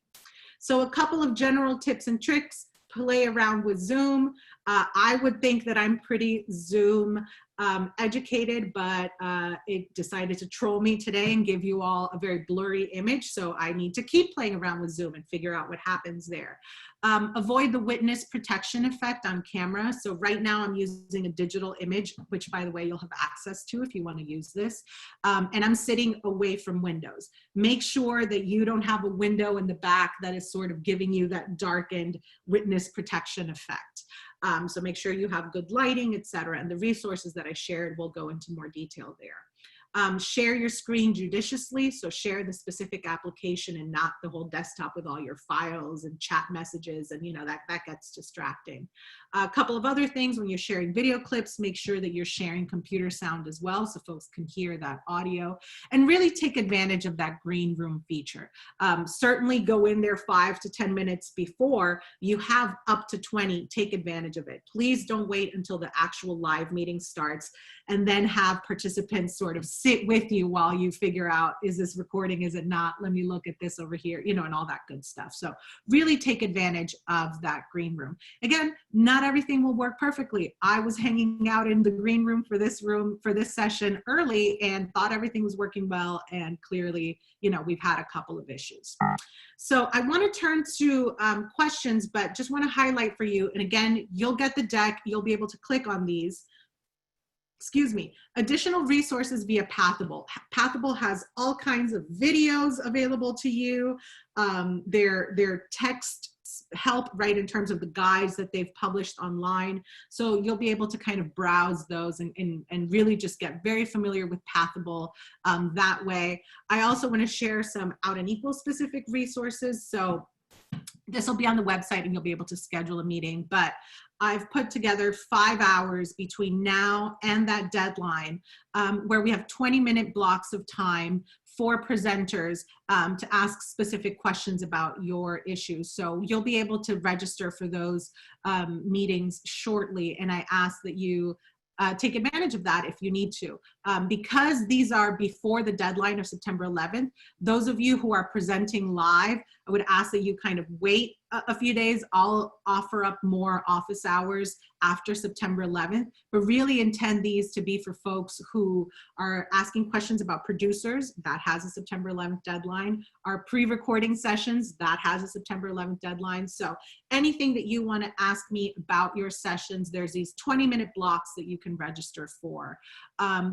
So a couple of general tips and tricks. Play around with Zoom. I would think that I'm pretty Zoom educated, but it decided to troll me today and give you all a very blurry image. So I need to keep playing around with Zoom and figure out what happens there. Avoid the witness protection effect on camera. So right now I'm using a digital image, which by the way, you'll have access to if you want to use this. And I'm sitting away from windows. Make sure that you don't have a window in the back that is sort of giving you that darkened witness protection effect. So make sure you have good lighting, etc. And the resources that I shared will go into more detail there. Share your screen judiciously, so share the specific application and not the whole desktop with all your files and chat messages, and you know that gets distracting. A couple of other things: when you're sharing video clips, make sure that you're sharing computer sound as well so folks can hear that audio, and really take advantage of that green room feature. Certainly go in there 5 to 10 minutes before. You have up to 20, take advantage of it. Please don't wait until the actual live meeting starts and then have participants sort of sit with you while you figure out, is this recording, is it not? Let me look at this over here, you know, and all that good stuff. So really take advantage of that green room. Again, not everything will work perfectly. I was hanging out in the green room for this session early and thought everything was working well, and clearly, you know, we've had a couple of issues. So I want to turn to questions, but just want to highlight for you, and again, you'll get the deck, you'll be able to click on these. Excuse me, additional resources via Pathable. Pathable has all kinds of videos available to you. Their text help, right, in terms of the guides that they've published online. So you'll be able to kind of browse those and really just get very familiar with Pathable that way. I also want to share some Out and Equal specific resources. So this will be on the website and you'll be able to schedule a meeting, but I've put together 5 hours between now and that deadline where we have 20-minute blocks of time for presenters to ask specific questions about your issues. So you'll be able to register for those meetings shortly, and I ask that you take advantage of that if you need to. Because these are before the deadline of September 11th, those of you who are presenting live, I would ask that you kind of wait a few days. I'll offer up more office hours after September 11th, but really intend these to be for folks who are asking questions about producers. That has a September 11th deadline. Our pre-recording sessions, that has a September 11th deadline. So anything that you want to ask me about your sessions, there's these 20-minute blocks that you can register for.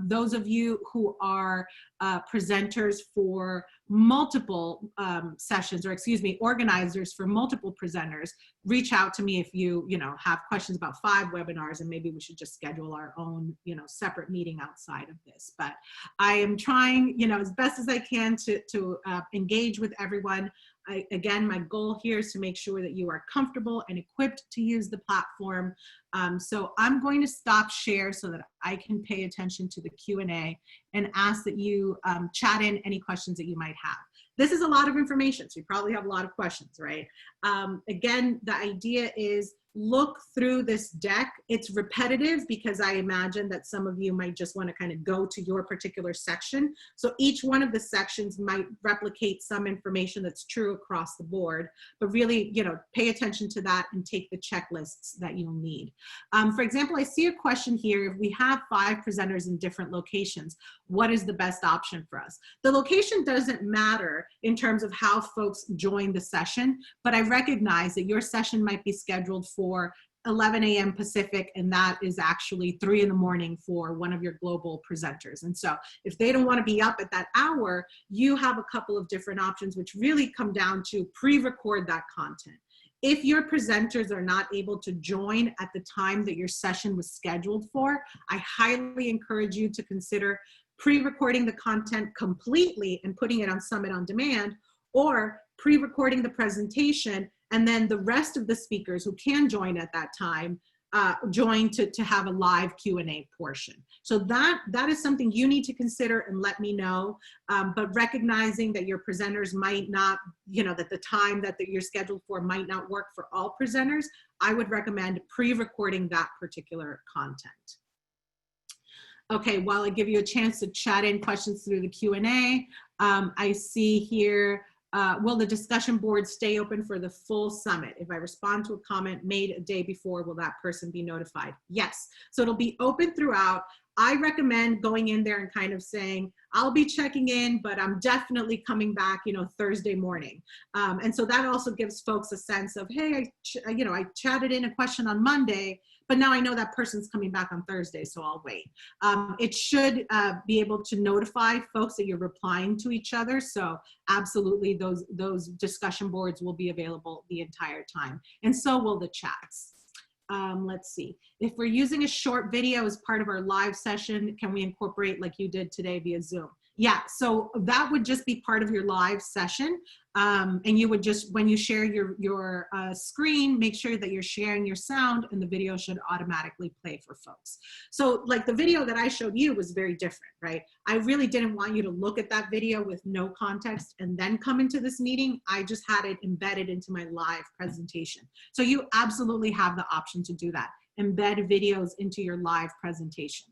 Those of you who are presenters for multiple sessions, or excuse me, organizers for multiple presenters, reach out to me if you have questions about 5 webinars, and maybe we should just schedule our own separate meeting outside of this. But I am trying as best as I can to engage with everyone. Again, my goal here is to make sure that you are comfortable and equipped to use the platform. So I'm going to stop share so that I can pay attention to the Q&A and ask that you chat in any questions that you might have. This is a lot of information, so you probably have a lot of questions, right? Again, the idea is look through this deck. It's repetitive because I imagine that some of you might just want to kind of go to your particular section. So each one of the sections might replicate some information that's true across the board, but really, pay attention to that and take the checklists that you'll need. For example, I see a question here. If we have 5 presenters in different locations, what is the best option for us? The location doesn't matter in terms of how folks join the session, but I recognize that your session might be scheduled for 11 a.m. Pacific, and that is actually 3 in the morning for one of your global presenters. And so if they don't want to be up at that hour, you have a couple of different options, which really come down to pre-record that content. If your presenters are not able to join at the time that your session was scheduled for, I highly encourage you to consider pre-recording the content completely and putting it on Summit on Demand, or pre-recording the presentation, and then the rest of the speakers who can join at that time join to have a live Q&A portion. So that is something you need to consider and let me know. But recognizing that your presenters might not, that the time that you're scheduled for might not work for all presenters, I would recommend pre-recording that particular content. Okay, while I give you a chance to chat in questions through the Q&A, I see here, will the discussion board stay open for the full summit? If I respond to a comment made a day before, will that person be notified? Yes, so it'll be open throughout. I recommend going in there and kind of saying, I'll be checking in, but I'm definitely coming back, Thursday morning. And so that also gives folks a sense of, hey, I chatted in a question on Monday, but now I know that person's coming back on Thursday, so I'll wait. It should be able to notify folks that you're replying to each other. So absolutely, those discussion boards will be available the entire time. And so will the chats. Let's see. If we're using a short video as part of our live session, can we incorporate like you did today via Zoom? Yeah, so that would just be part of your live session. And you would just, when you share your screen, make sure that you're sharing your sound, and the video should automatically play for folks. So like the video that I showed you was very different, right? I really didn't want you to look at that video with no context and then come into this meeting. I just had it embedded into my live presentation. So you absolutely have the option to do that. Embed videos into your live presentation.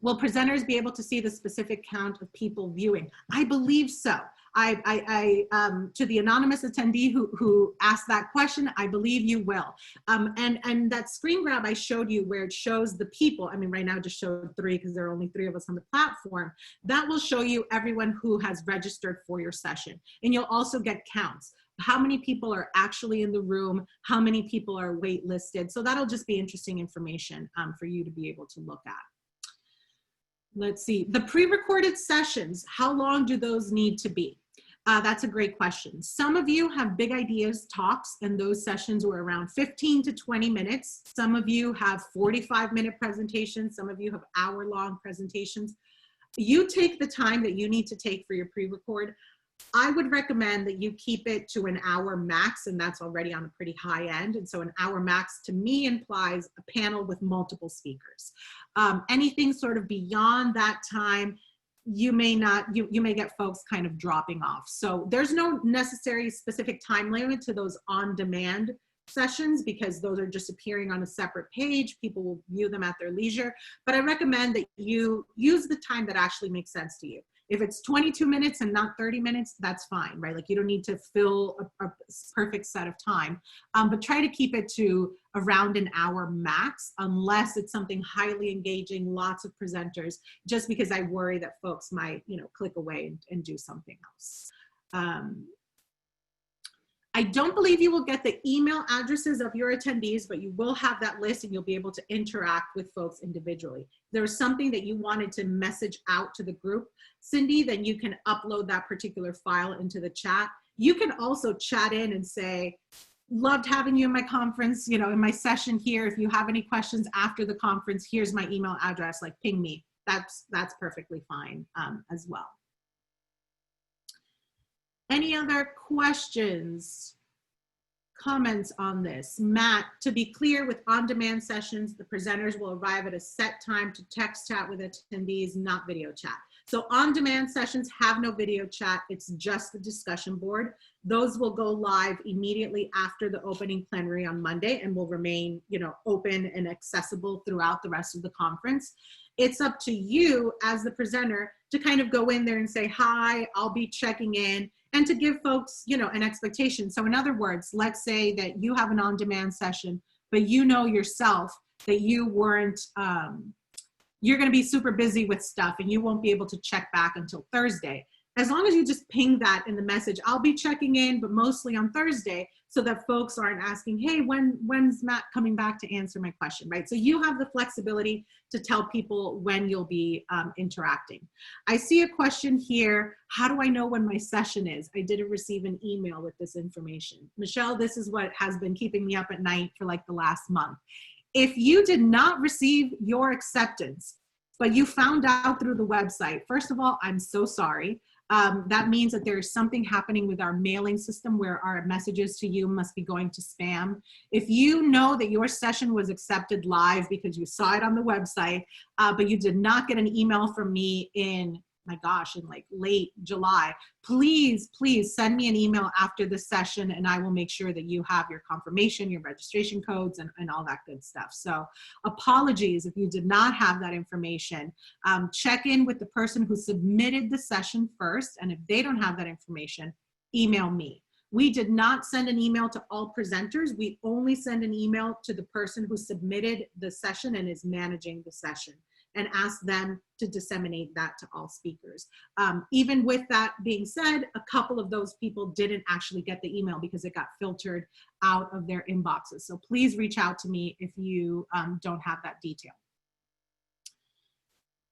Will presenters be able to see the specific count of people viewing? I believe so. To the anonymous attendee who asked that question, I believe you will. And that screen grab I showed you where it shows the people, I mean, right now I just showed 3 because there are only 3 of us on the platform. That will show you everyone who has registered for your session. And you'll also get counts. How many people are actually in the room? How many people are waitlisted? So that'll just be interesting information for you to be able to look at. Let's see, the pre-recorded sessions, how long do those need to be? That's a great question. Some of you have big ideas talks, and those sessions were around 15 to 20 minutes. Some of you have 45-minute presentations. Some of you have hour-long presentations. You take the time that you need to take for your pre-record. I would recommend that you keep it to an hour max, and that's already on a pretty high end. And so an hour max to me implies a panel with multiple speakers. Anything sort of beyond that time, you may get folks kind of dropping off. So there's no necessary specific time limit to those on-demand sessions because those are just appearing on a separate page. People will view them at their leisure. But I recommend that you use the time that actually makes sense to you. If it's 22 minutes and not 30 minutes, that's fine, right? Like you don't need to fill a perfect set of time, but try to keep it to around an hour max, unless it's something highly engaging, lots of presenters, just because I worry that folks might, click away and do something else. I don't believe you will get the email addresses of your attendees, but you will have that list and you'll be able to interact with folks individually. If there's something that you wanted to message out to the group, Cindy, then you can upload that particular file into the chat. You can also chat in and say, loved having you in my conference, you know, in my session here. If you have any questions after the conference, here's my email address, like ping me. That's perfectly fine as well. Any other questions, comments on this? Matt, to be clear, with on-demand sessions, the presenters will arrive at a set time to text chat with attendees, not video chat. So on-demand sessions have no video chat. It's just the discussion board. Those will go live immediately after the opening plenary on Monday and will remain, you know, open and accessible throughout the rest of the conference. It's up to you as the presenter to kind of go in there and say, hi, I'll be checking in, and to give folks, you know, an expectation. So in other words, let's say that you have an on-demand session, but you know yourself that you weren't, you're going to be super busy with stuff and you won't be able to check back until Thursday. As long as you just ping that in the message, I'll be checking in, but mostly on Thursday, so that folks aren't asking, hey, when's Matt coming back to answer my question, right? So you have the flexibility to tell people when you'll be interacting. I see a question here. How do I know when my session is? I didn't receive an email with this information. Michelle, this is what has been keeping me up at night for like the last month. If you did not receive your acceptance, but you found out through the website, first of all, I'm so sorry. That means that there's something happening with our mailing system where our messages to you must be going to spam. If you know that your session was accepted live because you saw it on the website, but you did not get an email from me in, my gosh, in like late July, please send me an email after the session and I will make sure that you have your confirmation, your registration codes, and all that good stuff. So apologies if you did not have that information. Check in with the person who submitted the session first, and if they don't have that information, email me. We did not send an email to all presenters. We only send an email to the person who submitted the session and is managing the session, and ask them to disseminate that to all speakers. Even with that being said, a couple of those people didn't actually get the email because it got filtered out of their inboxes. So please reach out to me if you don't have that detail.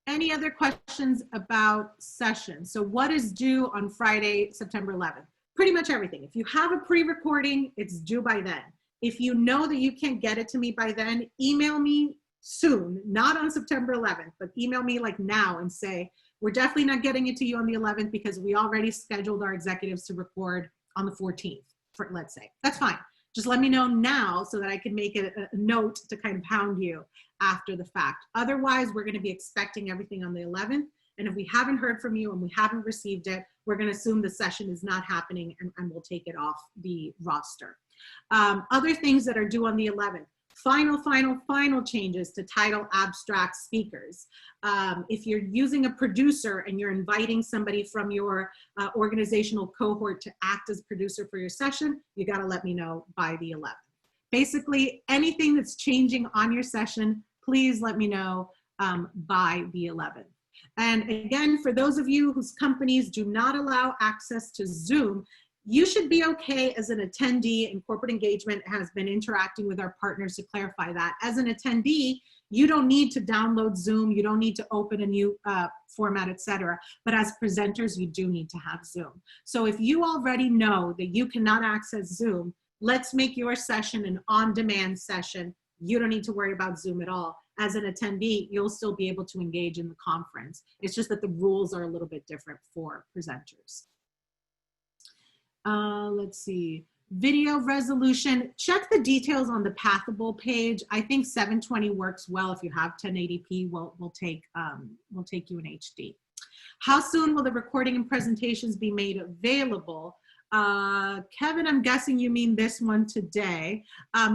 Any other questions about sessions? So what is due on Friday, September 11th? Pretty much everything. If you have a pre-recording, it's due by then. If you know that you can't get it to me by then, email me soon, not on September 11th, but email me like now and say, we're definitely not getting it to you on the 11th because we already scheduled our executives to record on the 14th, for, let's say. That's fine. Just let me know now so that I can make a note to kind of pound you after the fact. Otherwise, we're going to be expecting everything on the 11th. And if we haven't heard from you and we haven't received it, we're going to assume the session is not happening and we'll take it off the roster. Other things that are due on the 11th. Final changes to title abstract speakers. If you're using a producer and you're inviting somebody from your organizational cohort to act as producer for your session, you got to let me know by the 11th. Basically, anything that's changing on your session, please let me know by the 11th. And again, for those of you whose companies do not allow access to Zoom, you should be okay as an attendee, and corporate engagement has been interacting with our partners to clarify that. As an attendee, you don't need to download Zoom, you don't need to open a new format, etc. But as presenters, you do need to have Zoom. So if you already know that you cannot access Zoom, let's make your session an on-demand session. You don't need to worry about Zoom at all. As an attendee, you'll still be able to engage in the conference. It's just that the rules are a little bit different for presenters. Let's see, video resolution. Check the details on the Pathable page. I think 720 works well. If you have 1080p, we'll take you in HD. How soon will the recording and presentations be made available? Kevin, I'm guessing you mean this one today.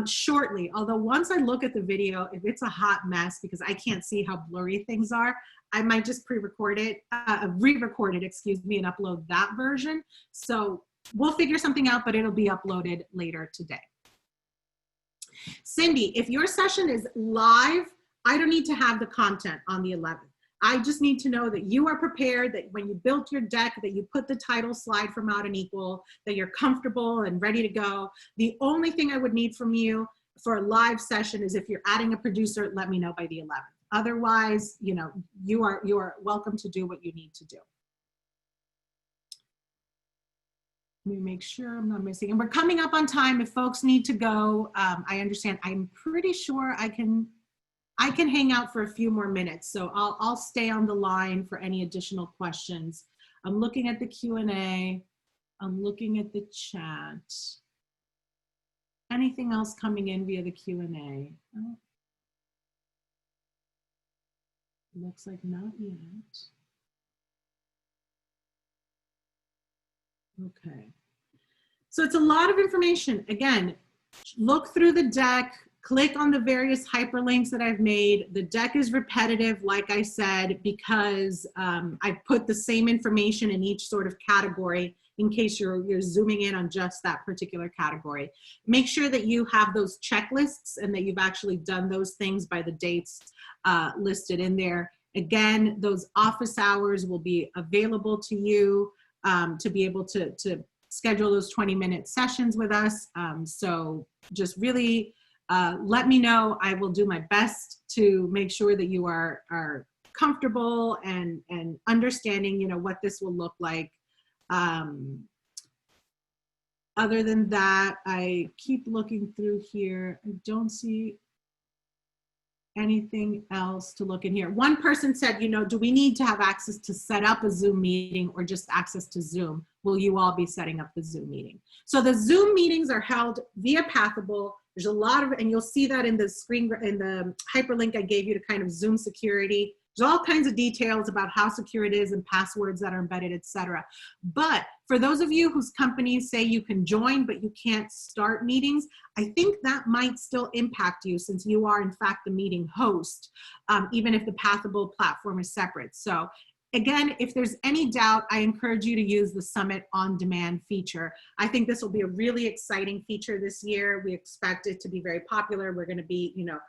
Shortly, although once I look at the video, if it's a hot mess because I can't see how blurry things are, I might just re-record it, excuse me, and upload that version. So we'll figure something out, but it'll be uploaded later today. Cindy, if your session is live, I don't need to have the content on the 11th. I just need to know that you are prepared, that when you built your deck, that you put the title slide from Out and Equal, that you're comfortable and ready to go. The only thing I would need from you for a live session is if you're adding a producer, let me know by the 11th. Otherwise, you know, you are welcome to do what you need to do. Let me make sure I'm not missing. And we're coming up on time. If folks need to go, I understand. I'm pretty sure I can hang out for a few more minutes. So I'll stay on the line for any additional questions. I'm looking at the Q&A. I'm looking at the chat. Anything else coming in via the Q&A? Oh. Looks like not yet. Okay. So it's a lot of information. Again, look through the deck, click on the various hyperlinks that I've made. The deck is repetitive, like I said, because I put the same information in each sort of category in case you're zooming in on just that particular category. Make sure that you have those checklists and that you've actually done those things by the dates listed in there. Again, those office hours will be available to you to be able to schedule those 20-minute sessions with us. So just really let me know. I will do my best to make sure that you are comfortable and understanding, you know, what this will look like. Other than that, I keep looking through here. I don't see anything else to look in here. One person said, you know, do we need to have access to set up a Zoom meeting or just access to Zoom? Will you all be setting up the Zoom meeting? So the Zoom meetings are held via Pathable. There's a lot of, and you'll see that in the screen, in the hyperlink I gave you to kind of Zoom security. There's all kinds of details about how secure it is and passwords that are embedded, etc. But for those of you whose companies say you can join, but you can't start meetings, I think that might still impact you since you are in fact the meeting host, even if the Pathable platform is separate. So again, if there's any doubt, I encourage you to use the Summit On Demand feature. I think this will be a really exciting feature this year. We expect it to be very popular. We're going to be, you know,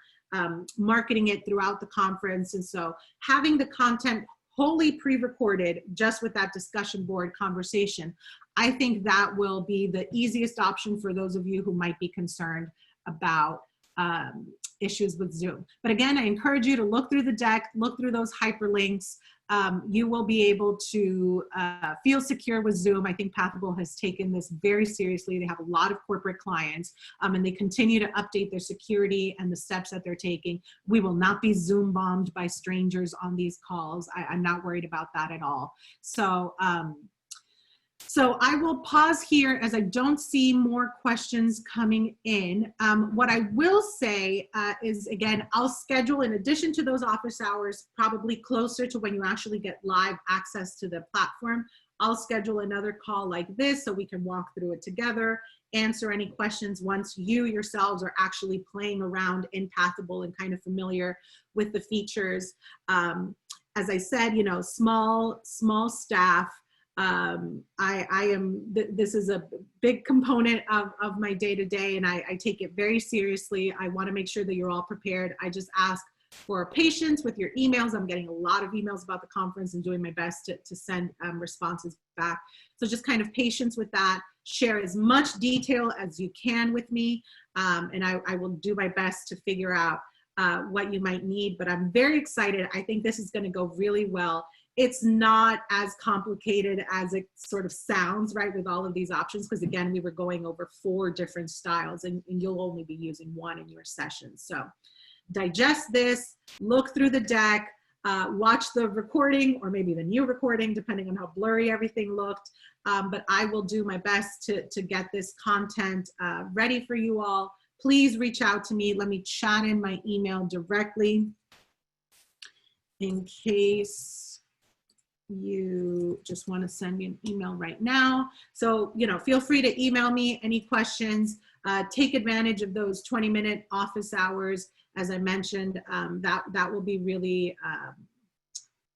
marketing it throughout the conference. And so having the content wholly pre-recorded just with that discussion board conversation, I think that will be the easiest option for those of you who might be concerned about issues with Zoom. But again, I encourage you to look through the deck, look through those hyperlinks. You will be able to feel secure with Zoom. I think Pathable has taken this very seriously. They have a lot of corporate clients and they continue to update their security and the steps that they're taking. We will not be Zoom bombed by strangers on these calls. I'm not worried about that at all. So, so I will pause here as I don't see more questions coming in. What I will say is, again, I'll schedule, in addition to those office hours, probably closer to when you actually get live access to the platform, I'll schedule another call like this so we can walk through it together, answer any questions once you yourselves are actually playing around in Pathable and kind of familiar with the features. As I said, you know, small staff. This is a big component of my day-to-day, and I take it very seriously. I want to make sure that you're all prepared. I just ask for patience with your emails. I'm getting a lot of emails about the conference and doing my best to send responses back. So just kind of patience with that. Share as much detail as you can with me, and I will do my best to figure out what you might need, but I'm very excited. I think this is going to go really well. It's not as complicated as it sort of sounds, right, with all of these options, because again, we were going over 4 different styles and you'll only be using one in your session. So digest this, look through the deck, watch the recording or maybe the new recording, depending on how blurry everything looked. But I will do my best to get this content ready for you all. Please reach out to me. Let me chat in my email directly in case you just want to send me an email right now. So, you know, feel free to email me any questions. Take advantage of those 20-minute office hours. As I mentioned, that will be really,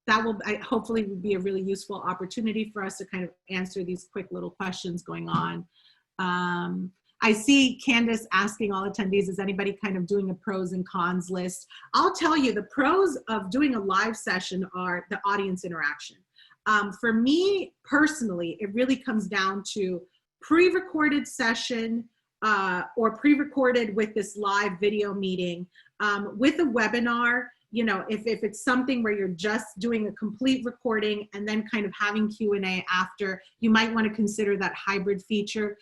hopefully will be a really useful opportunity for us to kind of answer these quick little questions going on. I see Candace asking all attendees, is anybody kind of doing a pros and cons list? I'll tell you, the pros of doing a live session are the audience interaction. For me personally, it really comes down to pre-recorded session or pre-recorded with this live video meeting. With a webinar, you know, if it's something where you're just doing a complete recording and then kind of having Q&A after, you might want to consider that hybrid feature.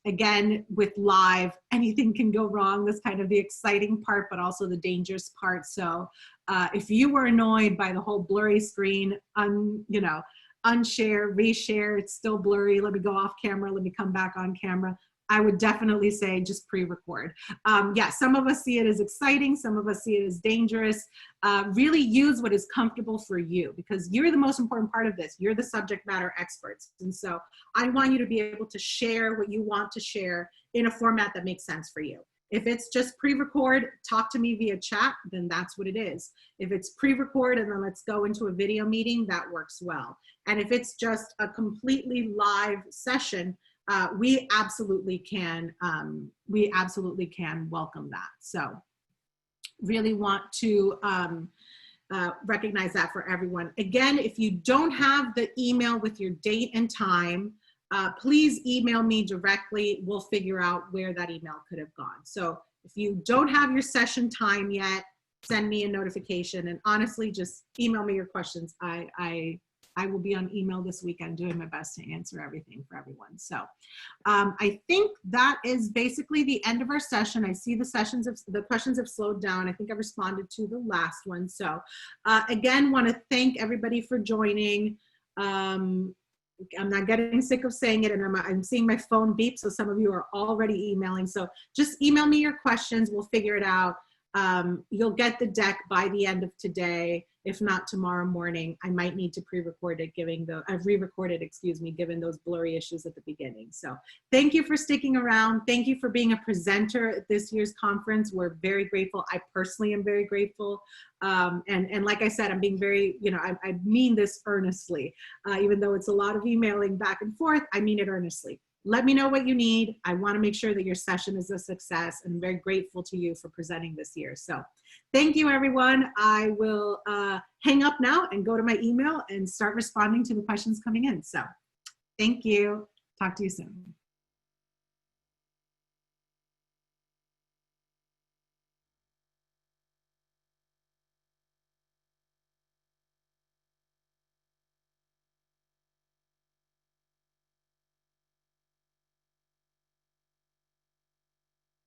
Again, with live, anything can go wrong. That's kind of the exciting part, but also the dangerous part. So if you were annoyed by the whole blurry screen, you know, unshare, reshare, it's still blurry, let me go off camera, let me come back on camera, I would definitely say just pre-record. Yeah, some of us see it as exciting, some of us see it as dangerous. Really use what is comfortable for you, because you're the most important part of this. You're the subject matter experts. And so I want you to be able to share what you want to share in a format that makes sense for you. If it's just pre-record, talk to me via chat, then that's what it is. If it's pre-record and then let's go into a video meeting, that works well. And if it's just a completely live session, we absolutely can welcome that. So really want to recognize that for everyone. Again, if you don't have the email with your date and time, please email me directly. We'll figure out where that email could have gone. So if you don't have your session time yet, send me a notification, and honestly, just email me your questions. I will be on email this weekend doing my best to answer everything for everyone. So I think that is basically the end of our session. I see the questions have slowed down. I think I responded to the last one. So again, want to thank everybody for joining. I'm not getting sick of saying it, and I'm seeing my phone beep, so some of you are already emailing. So just email me your questions. We'll figure it out. You'll get the deck by the end of today. If not tomorrow morning, I might need to pre-record it, re-record it, excuse me, given those blurry issues at the beginning. So thank you for sticking around. Thank you for being a presenter at this year's conference. We're very grateful. I personally am very grateful. And like I said, I'm being very, you know, I mean this earnestly. Even though it's a lot of emailing back and forth, I mean it earnestly. Let me know what you need. I want to make sure that your session is a success, and I'm very grateful to you for presenting this year. So thank you, everyone. I will hang up now and go to my email and start responding to the questions coming in. So thank you. Talk to you soon.